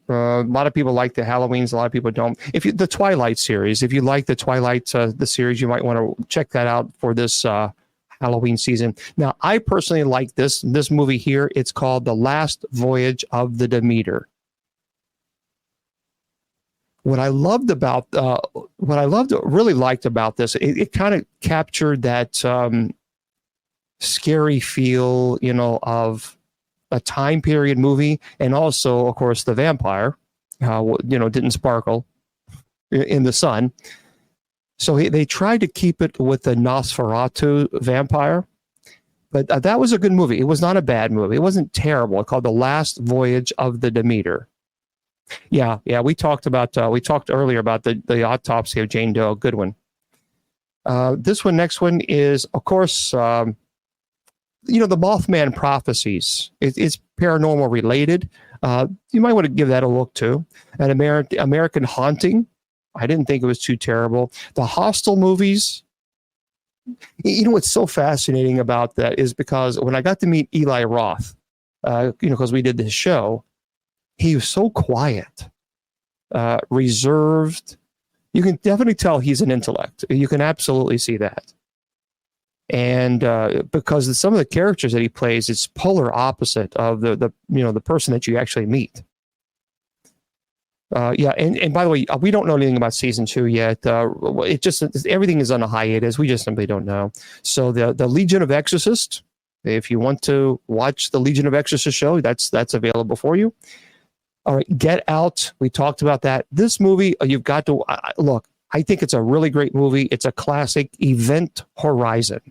A lot of people like the Halloweens. A lot of people don't. The Twilight series, if you like the Twilight the series, you might want to check that out for this Halloween season. Now, I personally like this movie here. It's called The Last Voyage of the Demeter. What I really liked about this, it kind of captured that scary feel, of a time period movie, and also, of course, the vampire, didn't sparkle in the sun. So they tried to keep it with the Nosferatu vampire, but that was a good movie. It was not a bad movie. It wasn't terrible. It's called The Last Voyage of the Demeter. Yeah. We talked earlier about the autopsy of Jane Doe. Good one. Next one is, of course, the Mothman Prophecies. It's paranormal related. You might want to give that a look too. An American Haunting. I didn't think it was too terrible. The Hostel movies. What's so fascinating about that is because when I got to meet Eli Roth, because we did this show, he was so quiet, reserved. You can definitely tell he's an intellect. You can absolutely see that. And because some of the characters that he plays, it's polar opposite of the person that you actually meet. And by the way, we don't know anything about season 2 yet. Everything is on a hiatus. We just simply don't know. So the Legion of Exorcist, if you want to watch the Legion of Exorcist show, that's available for you. All right, Get Out. We talked about that. This movie, you've got to look. I think it's a really great movie. It's a classic. Event Horizon.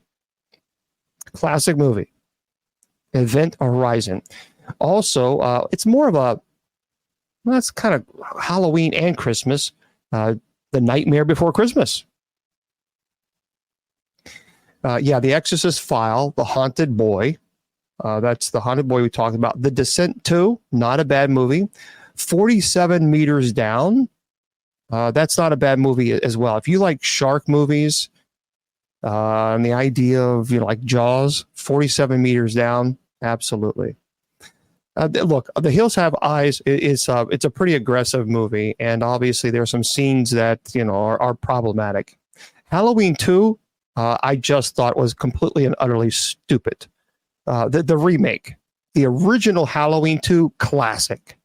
Classic movie. Event Horizon. Also, it's more of it's kind of Halloween and Christmas. The Nightmare Before Christmas. The Exorcist File, The Haunted Boy. That's The Haunted Boy we talked about. The Descent 2, not a bad movie. 47 Meters Down. That's not a bad movie as well. If you like shark movies and the idea of, like Jaws, 47 Meters Down, absolutely. Look, The Hills Have Eyes. It's a pretty aggressive movie, and obviously there are some scenes that are problematic. Halloween 2, I just thought was completely and utterly stupid. The remake, the original Halloween 2 classic,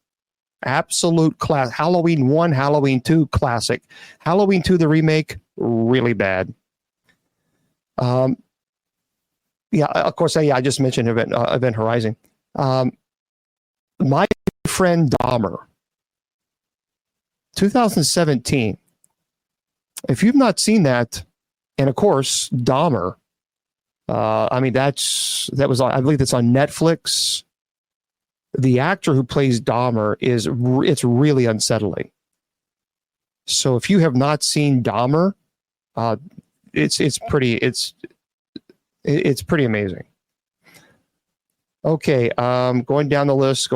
absolute class. Halloween 1, Halloween 2 classic. Halloween 2, the remake, really bad. Of course, I just mentioned Event Horizon. My Friend Dahmer, 2017. If you've not seen that, and of course Dahmer, I believe that's on Netflix. The actor who plays Dahmer it's really unsettling. So if you have not seen Dahmer, it's pretty amazing. Okay, going down the list.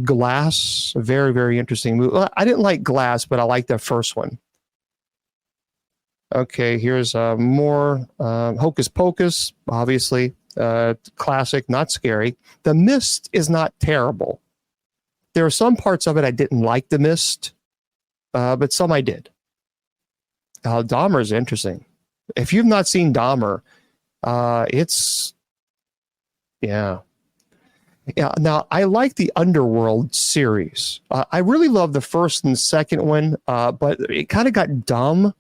Glass, a very, very interesting movie. Well, I didn't like Glass, but I liked the first one. Okay, here's more Hocus Pocus, obviously. Classic, not scary. The Mist is not terrible. There are some parts of it I didn't like, The Mist, but some I did. Dahmer is interesting. If you've not seen Dahmer, yeah. Now, I like the Underworld series. I really love the first and second one, but it kind of got dumb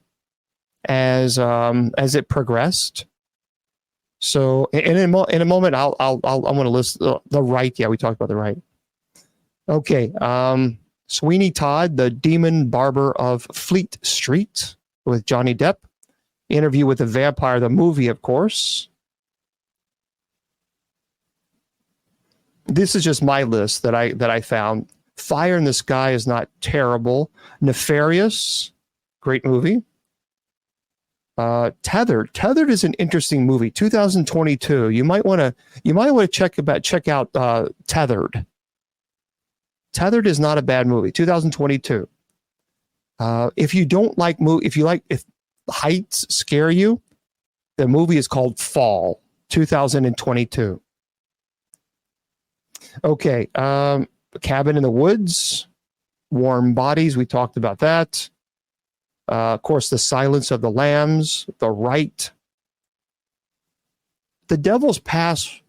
as it progressed. So, in a moment, I want to list the Right. Yeah, we talked about the Right. Okay. Sweeney Todd, the Demon Barber of Fleet Street, with Johnny Depp. Interview with the Vampire, the movie, of course. This is just my list that I found. Fire in the Sky is not terrible. Nefarious, great movie. Tethered is an interesting movie. 2022. You might want to check out Tethered. Tethered is not a bad movie. 2022. If heights scare you, the movie is called Fall. 2022. Okay. Cabin in the Woods, Warm Bodies, we talked about that. Of course, The Silence of the Lambs, The Right. The Devil's Pass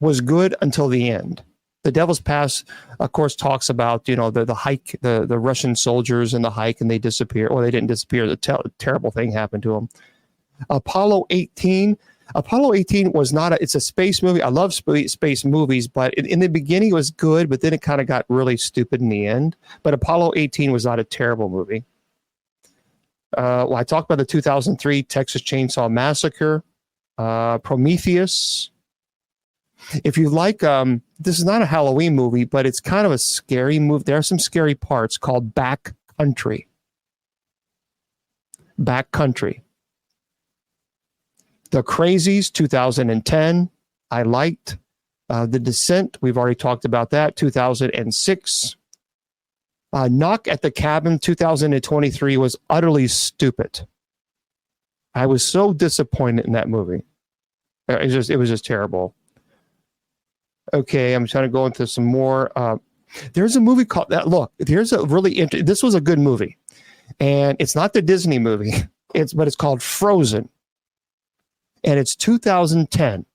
was good until the end. The Devil's Pass, of course, talks about, the hike, the Russian soldiers in the hike, and they disappear. Or they didn't disappear. The terrible thing happened to them. Apollo 18. Apollo 18 was not it's a space movie. I love space movies, but in the beginning it was good, but then it kind of got really stupid in the end. But Apollo 18 was not a terrible movie. I talked about the 2003 Texas Chainsaw Massacre, Prometheus. If you like, this is not a Halloween movie, but it's kind of a scary movie. There are some scary parts called Back Country. Back Country. The Crazies, 2010, I liked. The Descent, we've already talked about that, 2006. Knock at the Cabin, 2023, was utterly stupid. I was so disappointed in that movie. It was just terrible. Okay, I'm trying to go into some more. There's a movie called that. Look, here's a really interesting. This was a good movie, and it's not the Disney movie. But it's called Frozen, and it's 2010.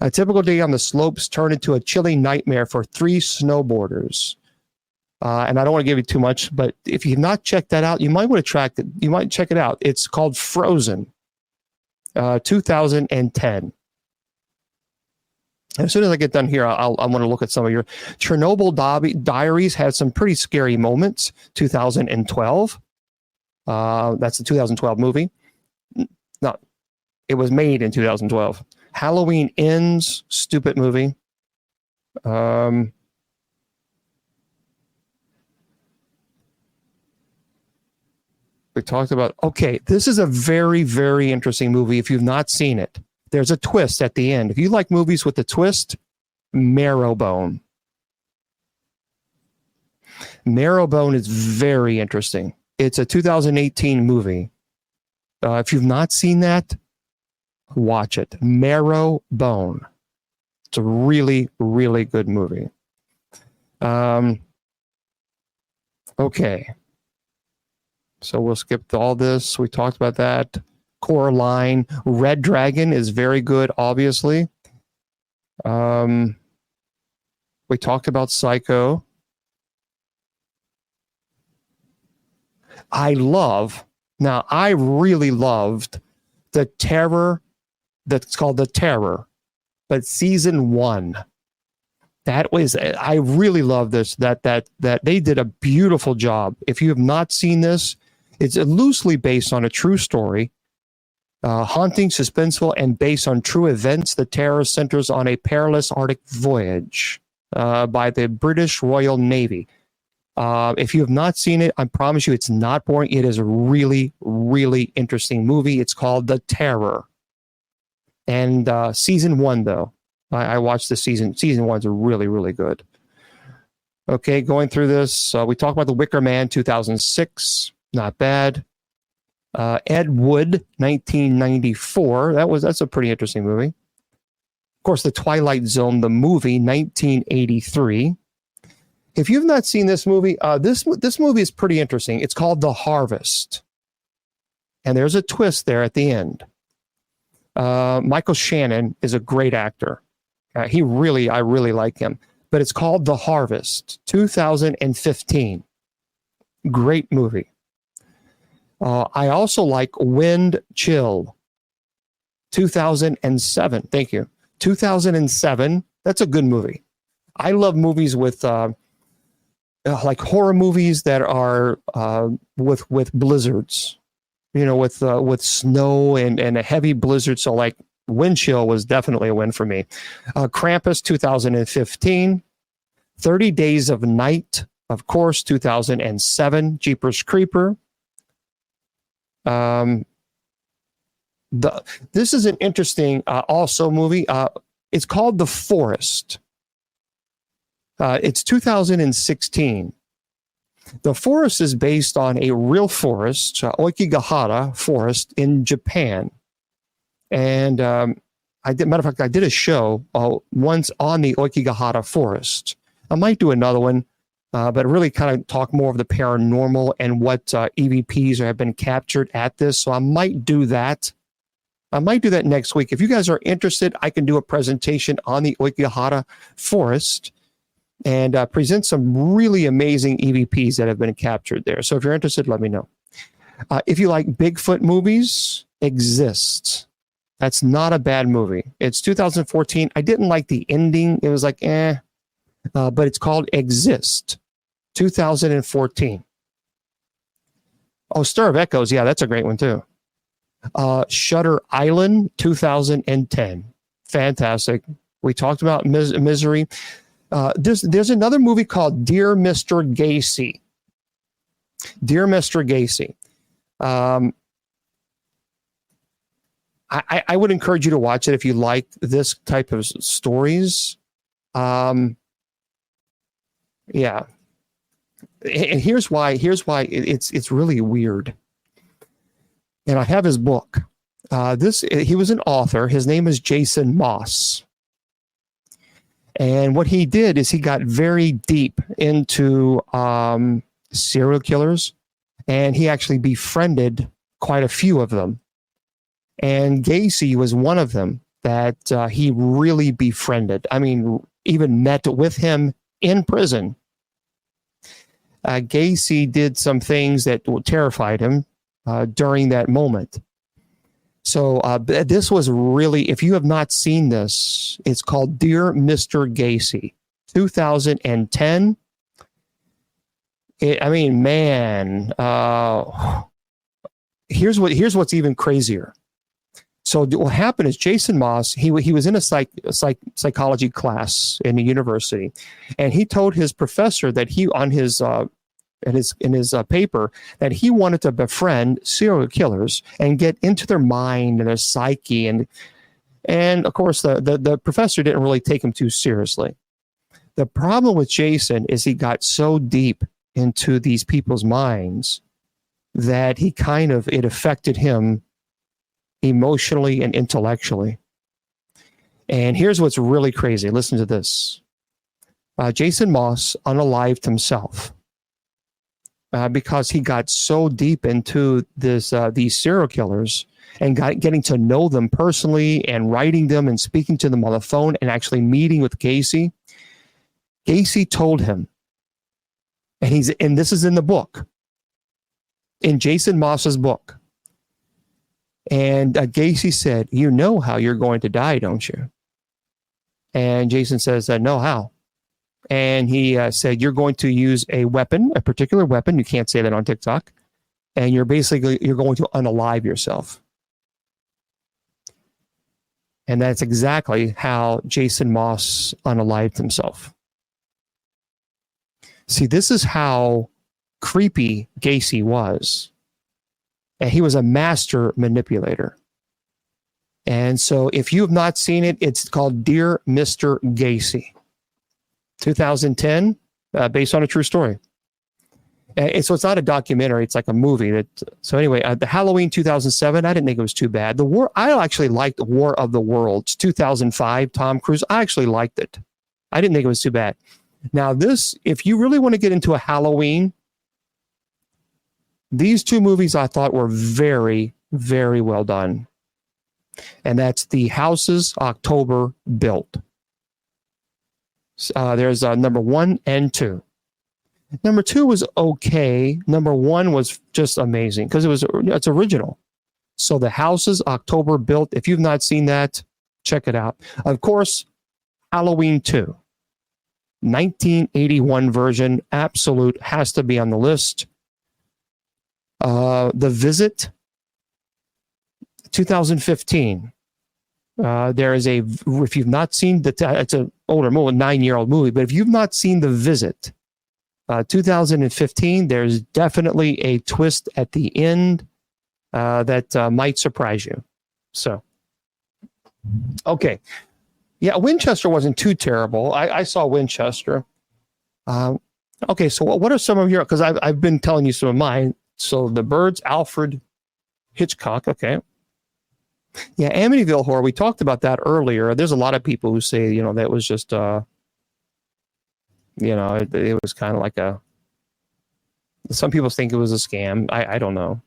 A typical day on the slopes turned into a chilling nightmare for 3 snowboarders. And I don't want to give you too much, but if you've not checked that out, you might want to track it. You might check it out. It's called Frozen, 2010. As soon as I get done here, I want to look at some of your Chernobyl Diaries. Had some pretty scary moments. 2012. That's the 2012 movie. No, it was made in 2012. Halloween Ends. Stupid movie. We talked about. Okay, this is a very, very interesting movie. If you've not seen it. There's a twist at the end. If you like movies with a twist, Marrowbone. Marrowbone is very interesting. It's a 2018 movie. If you've not seen that, watch it. Marrowbone. It's a really, really good movie. Okay. So we'll skip all this. We talked about that. Coraline. Red Dragon is very good, obviously. We talked about Psycho. I really loved The Terror, that's called The Terror, but season 1. I really love this, that they did a beautiful job. If you have not seen this, it's loosely based on a true story. Haunting, suspenseful, and based on true events, The Terror centers on a perilous Arctic voyage by the British Royal Navy. If you have not seen it, I promise you it's not boring. It is a really, really interesting movie. It's called The Terror. And season 1, though, I watched the season. Season 1 is really, really good. Okay, going through this, we talked about The Wicker Man, 2006. Not bad. Ed Wood, 1994. That's a pretty interesting movie. Of course, The Twilight Zone, the movie, 1983. If you've not seen this movie, this movie is pretty interesting. It's called The Harvest, and there's a twist there at the end. Michael Shannon is a great actor. I really like him. But it's called The Harvest, 2015. Great movie. I also like Wind Chill, 2007. Thank you. 2007. That's a good movie. I love movies with like horror movies that are with blizzards, with snow and a heavy blizzard. So like Wind Chill was definitely a win for me. Krampus, 2015. 30 Days of Night, of course, 2007. Jeepers Creeper. This is an interesting also movie. It's called The Forest. It's 2016. The Forest is based on a real forest, Oikigahara Forest in Japan. And matter of fact, I did a show once on the Oikigahara Forest. I might do another one, but really kind of talk more of the paranormal and what EVPs have been captured at this. So I might do that. I might do that next week. If you guys are interested, I can do a presentation on the Oikehata Forest and present some really amazing EVPs that have been captured there. So if you're interested, let me know. If you like Bigfoot movies, Exist. That's not a bad movie. It's 2014. I didn't like the ending. It was like, but it's called Exist, 2014. Oh, Stir of Echoes. Yeah, that's a great one too. Shutter Island, 2010. Fantastic. We talked about Misery. There's another movie called Dear Mr. Gacy. Dear Mr. Gacy. I would encourage you to watch it if you like this type of stories. Yeah. And here's why it's really weird. And I have his book. He was an author. His name is Jason Moss. And what he did is he got very deep into serial killers, and he actually befriended quite a few of them. And Gacy was one of them that he really befriended. I mean, even met with him in prison. Gacy did some things that terrified him during that moment. So this was really, if you have not seen this, it's called Dear Mr. Gacy, 2010. I mean, man, here's what's even crazier. So what happened is Jason Moss, he was in a psychology class in a university, and he told his professor that he on his in his paper that he wanted to befriend serial killers and get into their mind and their psyche, and of course the professor didn't really take him too seriously. The problem with Jason is he got so deep into these people's minds that it affected him emotionally and intellectually. And here's what's really crazy. Listen to this. Jason Moss unalived himself because he got so deep into these serial killers and getting to know them personally and writing them and speaking to them on the phone and actually meeting with Gacy. Gacy told him, and this is in the book, in Jason Moss's book. And Gacy said, "You know how you're going to die, don't you?" And Jason says, "No, how?" And he said, "You're going to use a weapon, a particular weapon. You can't say that on TikTok. And you're going to unalive yourself." And that's exactly how Jason Moss unalived himself. See, this is how creepy Gacy was. And he was a master manipulator. And so if you have not seen it, it's called Dear Mr. Gacy, 2010, based on a true story. So it's not a documentary. It's like a movie. So anyway, the Halloween 2007, I didn't think it was too bad. I actually liked War of the Worlds, 2005, Tom Cruise. I actually liked it. I didn't think it was too bad. Now this, if you really want to get into a Halloween, these two movies I thought were very, very well done. And that's The Houses October Built. There's number 1 and 2. Number 2 was okay. Number 1 was just amazing because it's original. So The Houses October Built, if you've not seen that, check it out. Of course, Halloween 2, 1981 version, absolute, has to be on the list. The Visit, 2015. There is if you've not seen it's an older movie, 9-year-old movie, but if you've not seen The Visit, 2015, there's definitely a twist at the end that might surprise you. So, okay. Yeah, Winchester wasn't too terrible. I saw Winchester. Okay, so what are some of your, because I've been telling you some of mine. So The Birds, Alfred Hitchcock, okay. Yeah, Amityville Horror, we talked about that earlier. There's a lot of people who say, that was just, it was kind of like some people think it was a scam. I don't know.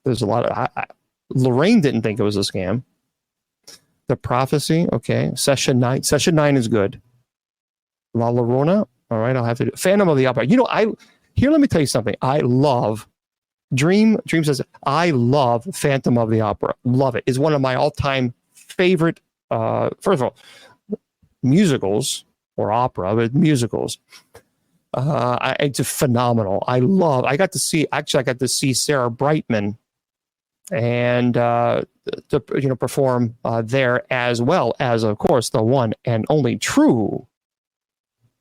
There's a lot of, Lorraine didn't think it was a scam. The Prophecy, okay. Session 9 is good. La Llorona, all right, I'll have to do Phantom of the Opera. Let me tell you something. I love Dream says, I love Phantom of the Opera. Love it. It's one of my all-time favorite, first of all, musicals or opera, but musicals. It's phenomenal. I got to see Sarah Brightman and to perform there, as well as, of course, the one and only true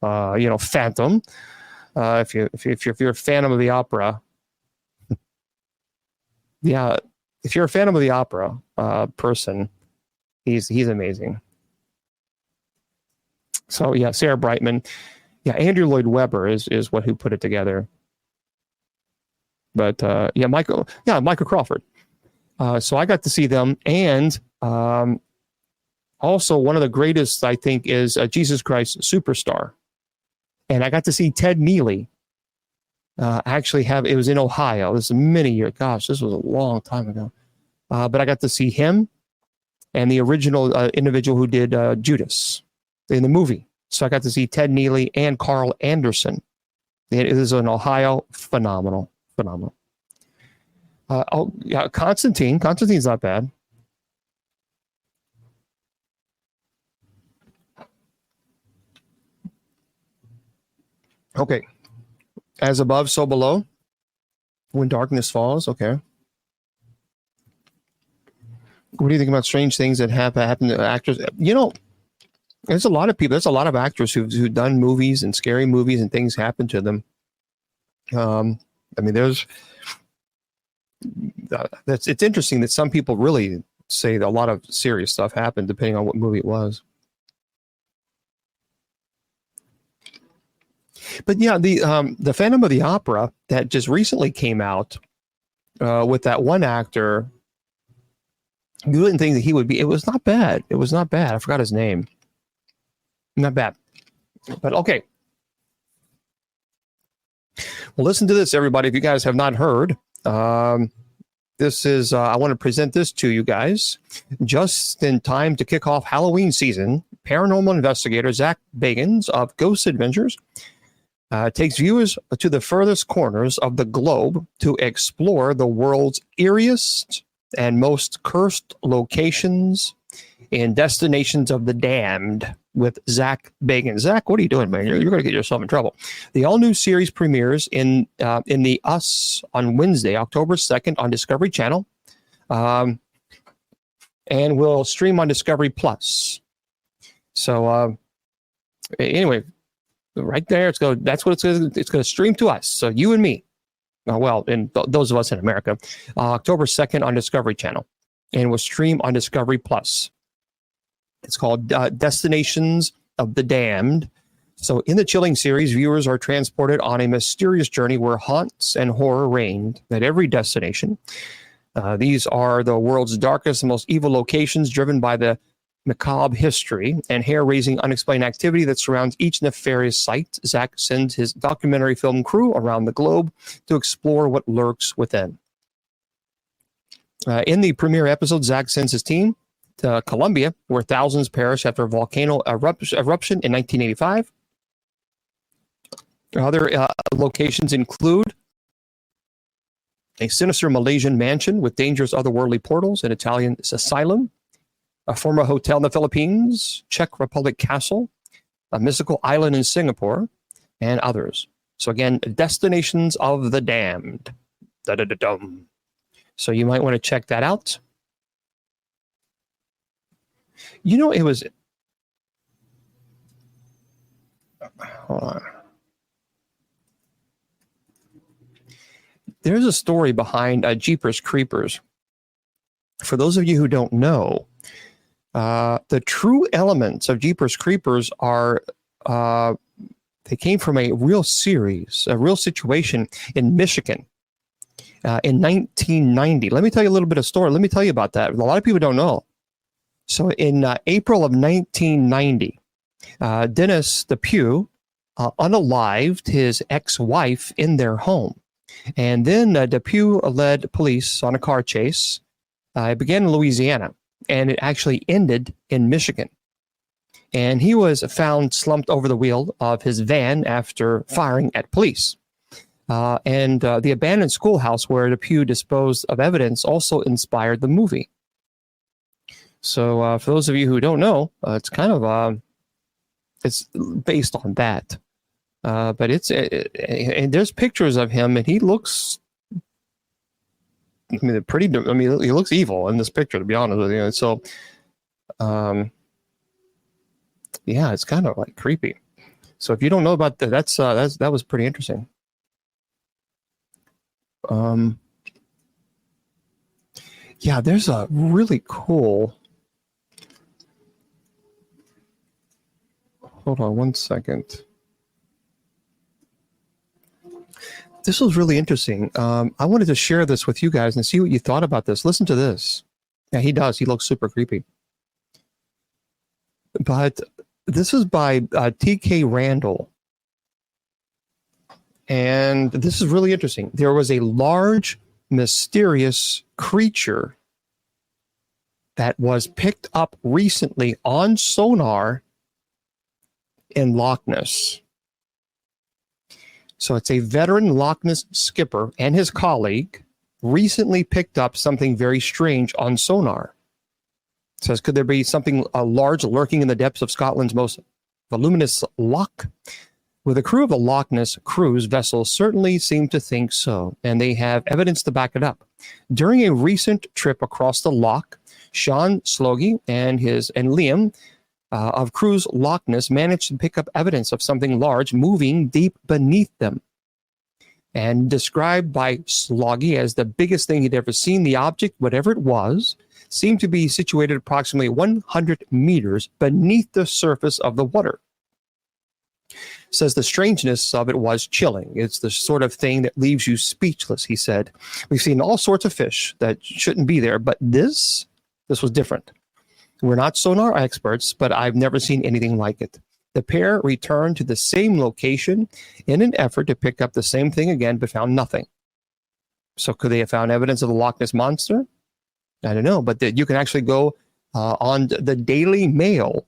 Phantom. If you're a Phantom of the Opera, yeah, if you're a Phantom of the Opera person, he's amazing. So yeah, Sarah Brightman, yeah, Andrew Lloyd Webber is who put it together. But Michael Crawford. So I got to see them, and also one of the greatest, I think, is Jesus Christ Superstar, and I got to see Ted Neely. It was in Ohio. This is many years. Gosh, this was a long time ago. But I got to see him and the original individual who did Judas in the movie. So I got to see Ted Neely and Carl Anderson. It is in Ohio. Phenomenal. Constantine. Constantine's not bad. Okay. As above, so below. When darkness falls. Okay. What do you think about strange things that have happened to actors? There's a lot of people. There's a lot of actors who've done movies and scary movies, and things happen to them. It's interesting that some people really say that a lot of serious stuff happened depending on what movie it was. But yeah, the Phantom of the Opera that just recently came out with that one actor, you wouldn't think that he would be. It was not bad. I forgot his name. Not bad. But okay. Well, listen to this, everybody. If you guys have not heard, this is, I want to present this to you guys. Just in time to kick off Halloween season, paranormal investigator Zach Bagans of Ghost Adventures takes viewers to the furthest corners of the globe to explore the world's eeriest and most cursed locations and destinations of the damned with Zach Bagans. Zach, what are you doing, man? You're going to get yourself in trouble. The all-new series premieres in the Us on Wednesday, October 2nd on Discovery Channel, and will stream on Discovery Plus. So anyway, right there, that's what it's going to stream to us. So you and me, and those of us in America, October 2nd on Discovery Channel, and will stream on Discovery Plus. It's called Destinations of the Damned. So in the chilling series, viewers are transported on a mysterious journey where haunts and horror reign at every destination. These are the world's darkest and most evil locations, driven by the macabre history and hair-raising unexplained activity that surrounds each nefarious site. Zach sends his documentary film crew around the globe to explore what lurks within. In the premiere episode, Zach sends his team to Colombia, where thousands perished after a volcano eruption in 1985. Other locations include a sinister Malaysian mansion with dangerous otherworldly portals, an Italian asylum, a former hotel in the Philippines, Czech Republic castle, a mystical island in Singapore, and others. So again, Destinations of the Damned. Da-da-da-dum. So you might want to check that out. It was... Hold on. There's a story behind Jeepers Creepers. For those of you who don't know, the true elements of Jeepers Creepers are... they came from a real series, a real situation in Michigan in 1990. Let me tell you a little bit of story. Let me tell you about that. A lot of people don't know. So in April of 1990, Dennis Depew unalived his ex-wife in their home. And then Depew led police on a car chase. It began in Louisiana, and it actually ended in Michigan. And he was found slumped over the wheel of his van after firing at police. And the abandoned schoolhouse where Depew disposed of evidence also inspired the movie. So for those of you who don't know, it's kind of it's based on that. But and there's pictures of him, and he looks. I mean, he looks evil in this picture, to be honest with you. So, yeah, it's kind of like creepy. So if you don't know about that, that was pretty interesting. Yeah, there's a really cool. Hold on one second. This was really interesting. I wanted to share this with you guys and see what you thought about this. Listen to this. Yeah, he does. He looks super creepy. But this is by T.K. Randall. And this is really interesting. There was a large, mysterious creature that was picked up recently on sonar in Loch Ness. So it's a veteran Loch Ness skipper and his colleague recently picked up something very strange on sonar. It says, could there be something large lurking in the depths of Scotland's most voluminous loch? With the crew of the Loch Ness cruise vessel certainly seem to think so, and they have evidence to back it up. During a recent trip across the loch, Sean Sloggy and Liam of Cruise Loch Ness managed to pick up evidence of something large moving deep beneath them. And described by Sloggy as the biggest thing he'd ever seen, the object, whatever it was, seemed to be situated approximately 100 meters beneath the surface of the water. Says the strangeness of it was chilling. It's the sort of thing that leaves you speechless, he said. We've seen all sorts of fish that shouldn't be there, but this was different. We're not sonar experts, but I've never seen anything like it. The pair returned to the same location in an effort to pick up the same thing again, but found nothing. So could they have found evidence of the Loch Ness Monster? I don't know, but you can actually go on the Daily Mail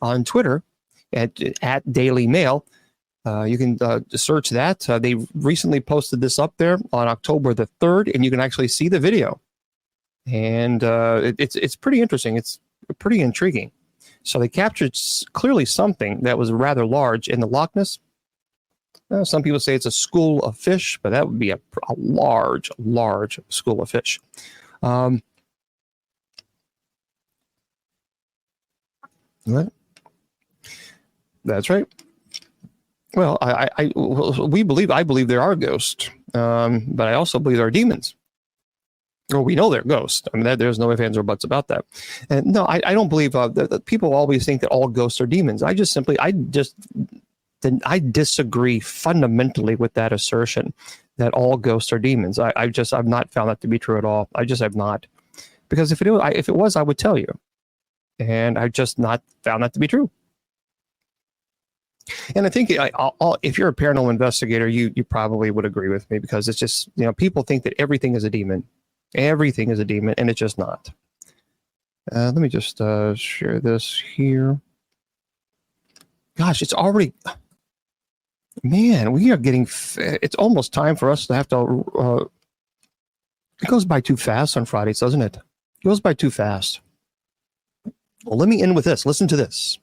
on Twitter at Daily Mail. You can search that. They recently posted this up there on October the 3rd, and you can actually see the video. And it's pretty interesting. It's pretty intriguing. So they captured clearly something that was rather large in the Loch Ness. Some people say it's a school of fish, but that would be a large school of fish. That's right. Well, I believe there are ghosts, but I also believe there are demons. Well, we know they're ghosts. I mean, there's no ifs, ands, or buts about that. And no, I don't believe that people always think that all ghosts are demons. I disagree fundamentally with that assertion that all ghosts are demons. I've not found that to be true at all. I just have not, because if it was, I would tell you, and I've just not found that to be true. And I think if you're a paranormal investigator, you probably would agree with me, because it's just, people think that everything is a demon. Everything is a demon, and it's just not. Let me just share this here. Gosh, it's already... Man, we are getting... It's almost time for us to have to... It goes by too fast on Fridays, doesn't it? It goes by too fast. Well, let me end with this. Listen to this.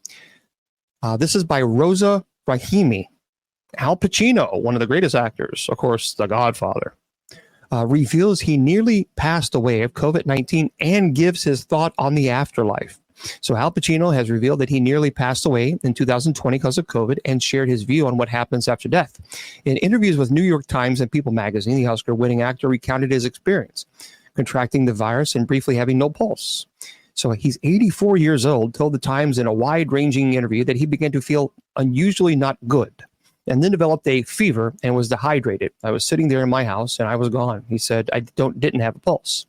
This is by Rosa Rahimi. Al Pacino, one of the greatest actors, of course, The Godfather, reveals he nearly passed away of COVID-19 and gives his thought on the afterlife. So Al Pacino has revealed that he nearly passed away in 2020 because of COVID and shared his view on what happens after death. In interviews with New York Times and People magazine, the Oscar-winning actor recounted his experience, contracting the virus and briefly having no pulse. So he's 84 years old, told the Times in a wide-ranging interview that he began to feel unusually not good, and then developed a fever and was dehydrated. I was sitting there in my house and I was gone. He said, I didn't have a pulse.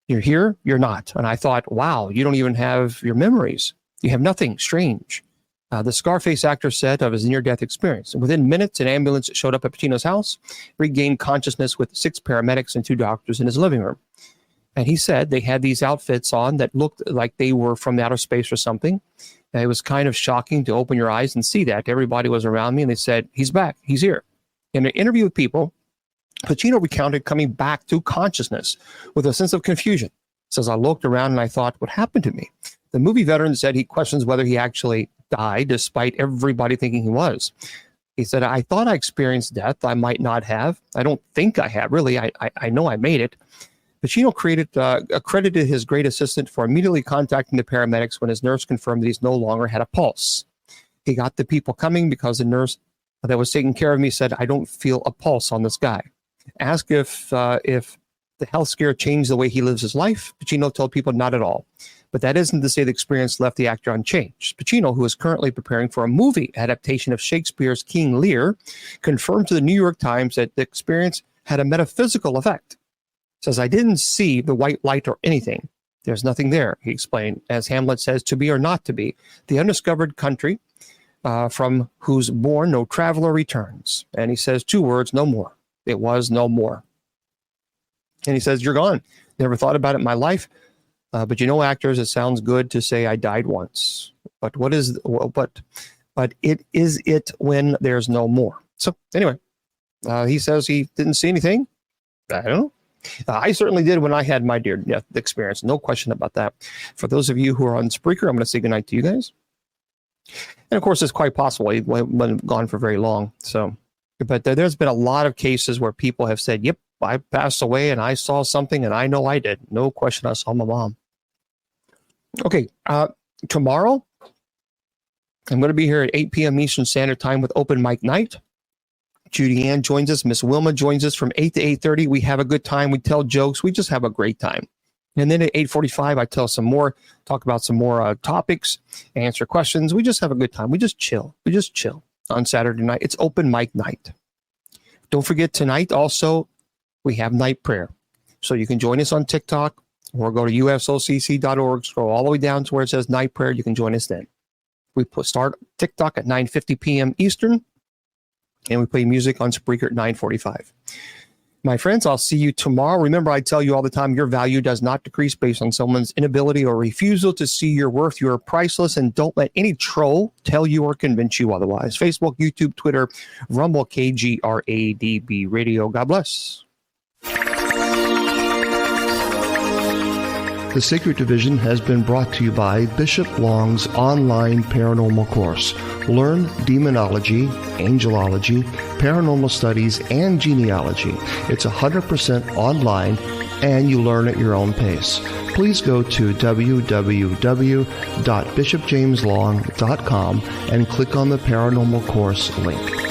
You're here, you're not. And I thought, wow, you don't even have your memories. You have nothing. Strange. The Scarface actor said of his near-death experience. Within minutes, an ambulance showed up at Pacino's house, regained consciousness with 6 paramedics and 2 doctors in his living room. And he said they had these outfits on that looked like they were from outer space or something. And it was kind of shocking to open your eyes and see that. Everybody was around me, and they said, he's back, he's here. In an interview with People, Pacino recounted coming back to consciousness with a sense of confusion. He says, I looked around and I thought, what happened to me? The movie veteran said he questions whether he actually died, despite everybody thinking he was. He said, I thought I experienced death. I might not have. I don't think I have, really. I know I made it. Pacino accredited his great assistant for immediately contacting the paramedics when his nurse confirmed that he's no longer had a pulse. He got the people coming because the nurse that was taking care of me said, I don't feel a pulse on this guy. Asked if the health scare changed the way he lives his life, Pacino told People not at all. But that isn't to say the experience left the actor unchanged. Pacino, who is currently preparing for a movie adaptation of Shakespeare's King Lear, confirmed to the New York Times that the experience had a metaphysical effect. Says, I didn't see the white light or anything. There's nothing there, he explained. As Hamlet says, to be or not to be, the undiscovered country from whose bourne no traveler returns. And he says 2 words, no more. It was no more. And he says, you're gone. Never thought about it in my life. But you know, actors, it sounds good to say I died once. But what is, but it is it when there's no more. So anyway, he says he didn't see anything. I don't know. I certainly did when I had my near-death experience. No question about that. For those of you who are on Spreaker, I'm going to say goodnight to you guys. And of course, it's quite possible he wasn't gone for very long. So, but there's been a lot of cases where people have said, yep, I passed away and I saw something and I know I did. No question, I saw my mom. Okay, tomorrow, I'm going to be here at 8 p.m. Eastern Standard Time with Open Mic Night. Judy Ann joins us. Miss Wilma joins us from 8 to 8:30. We have a good time. We tell jokes. We just have a great time. And then at 8:45, I tell some more, talk about some more topics, answer questions. We just have a good time. We just chill. We just chill on Saturday night. It's Open Mic Night. Don't forget tonight also, we have night prayer. So you can join us on TikTok or go to usocc.org, scroll all the way down to where it says night prayer. You can join us then. We start TikTok at 9:50 p.m. Eastern. And we play music on Spreaker at 9:45. My friends, I'll see you tomorrow. Remember, I tell you all the time, your value does not decrease based on someone's inability or refusal to see your worth. You are priceless, and don't let any troll tell you or convince you otherwise. Facebook, YouTube, Twitter, Rumble, KGRADB Radio. God bless. The Sacred Division has been brought to you by Bishop Long's online paranormal course. Learn demonology, angelology, paranormal studies, and genealogy. It's 100% online, and you learn at your own pace. Please go to www.bishopjameslong.com and click on the paranormal course link.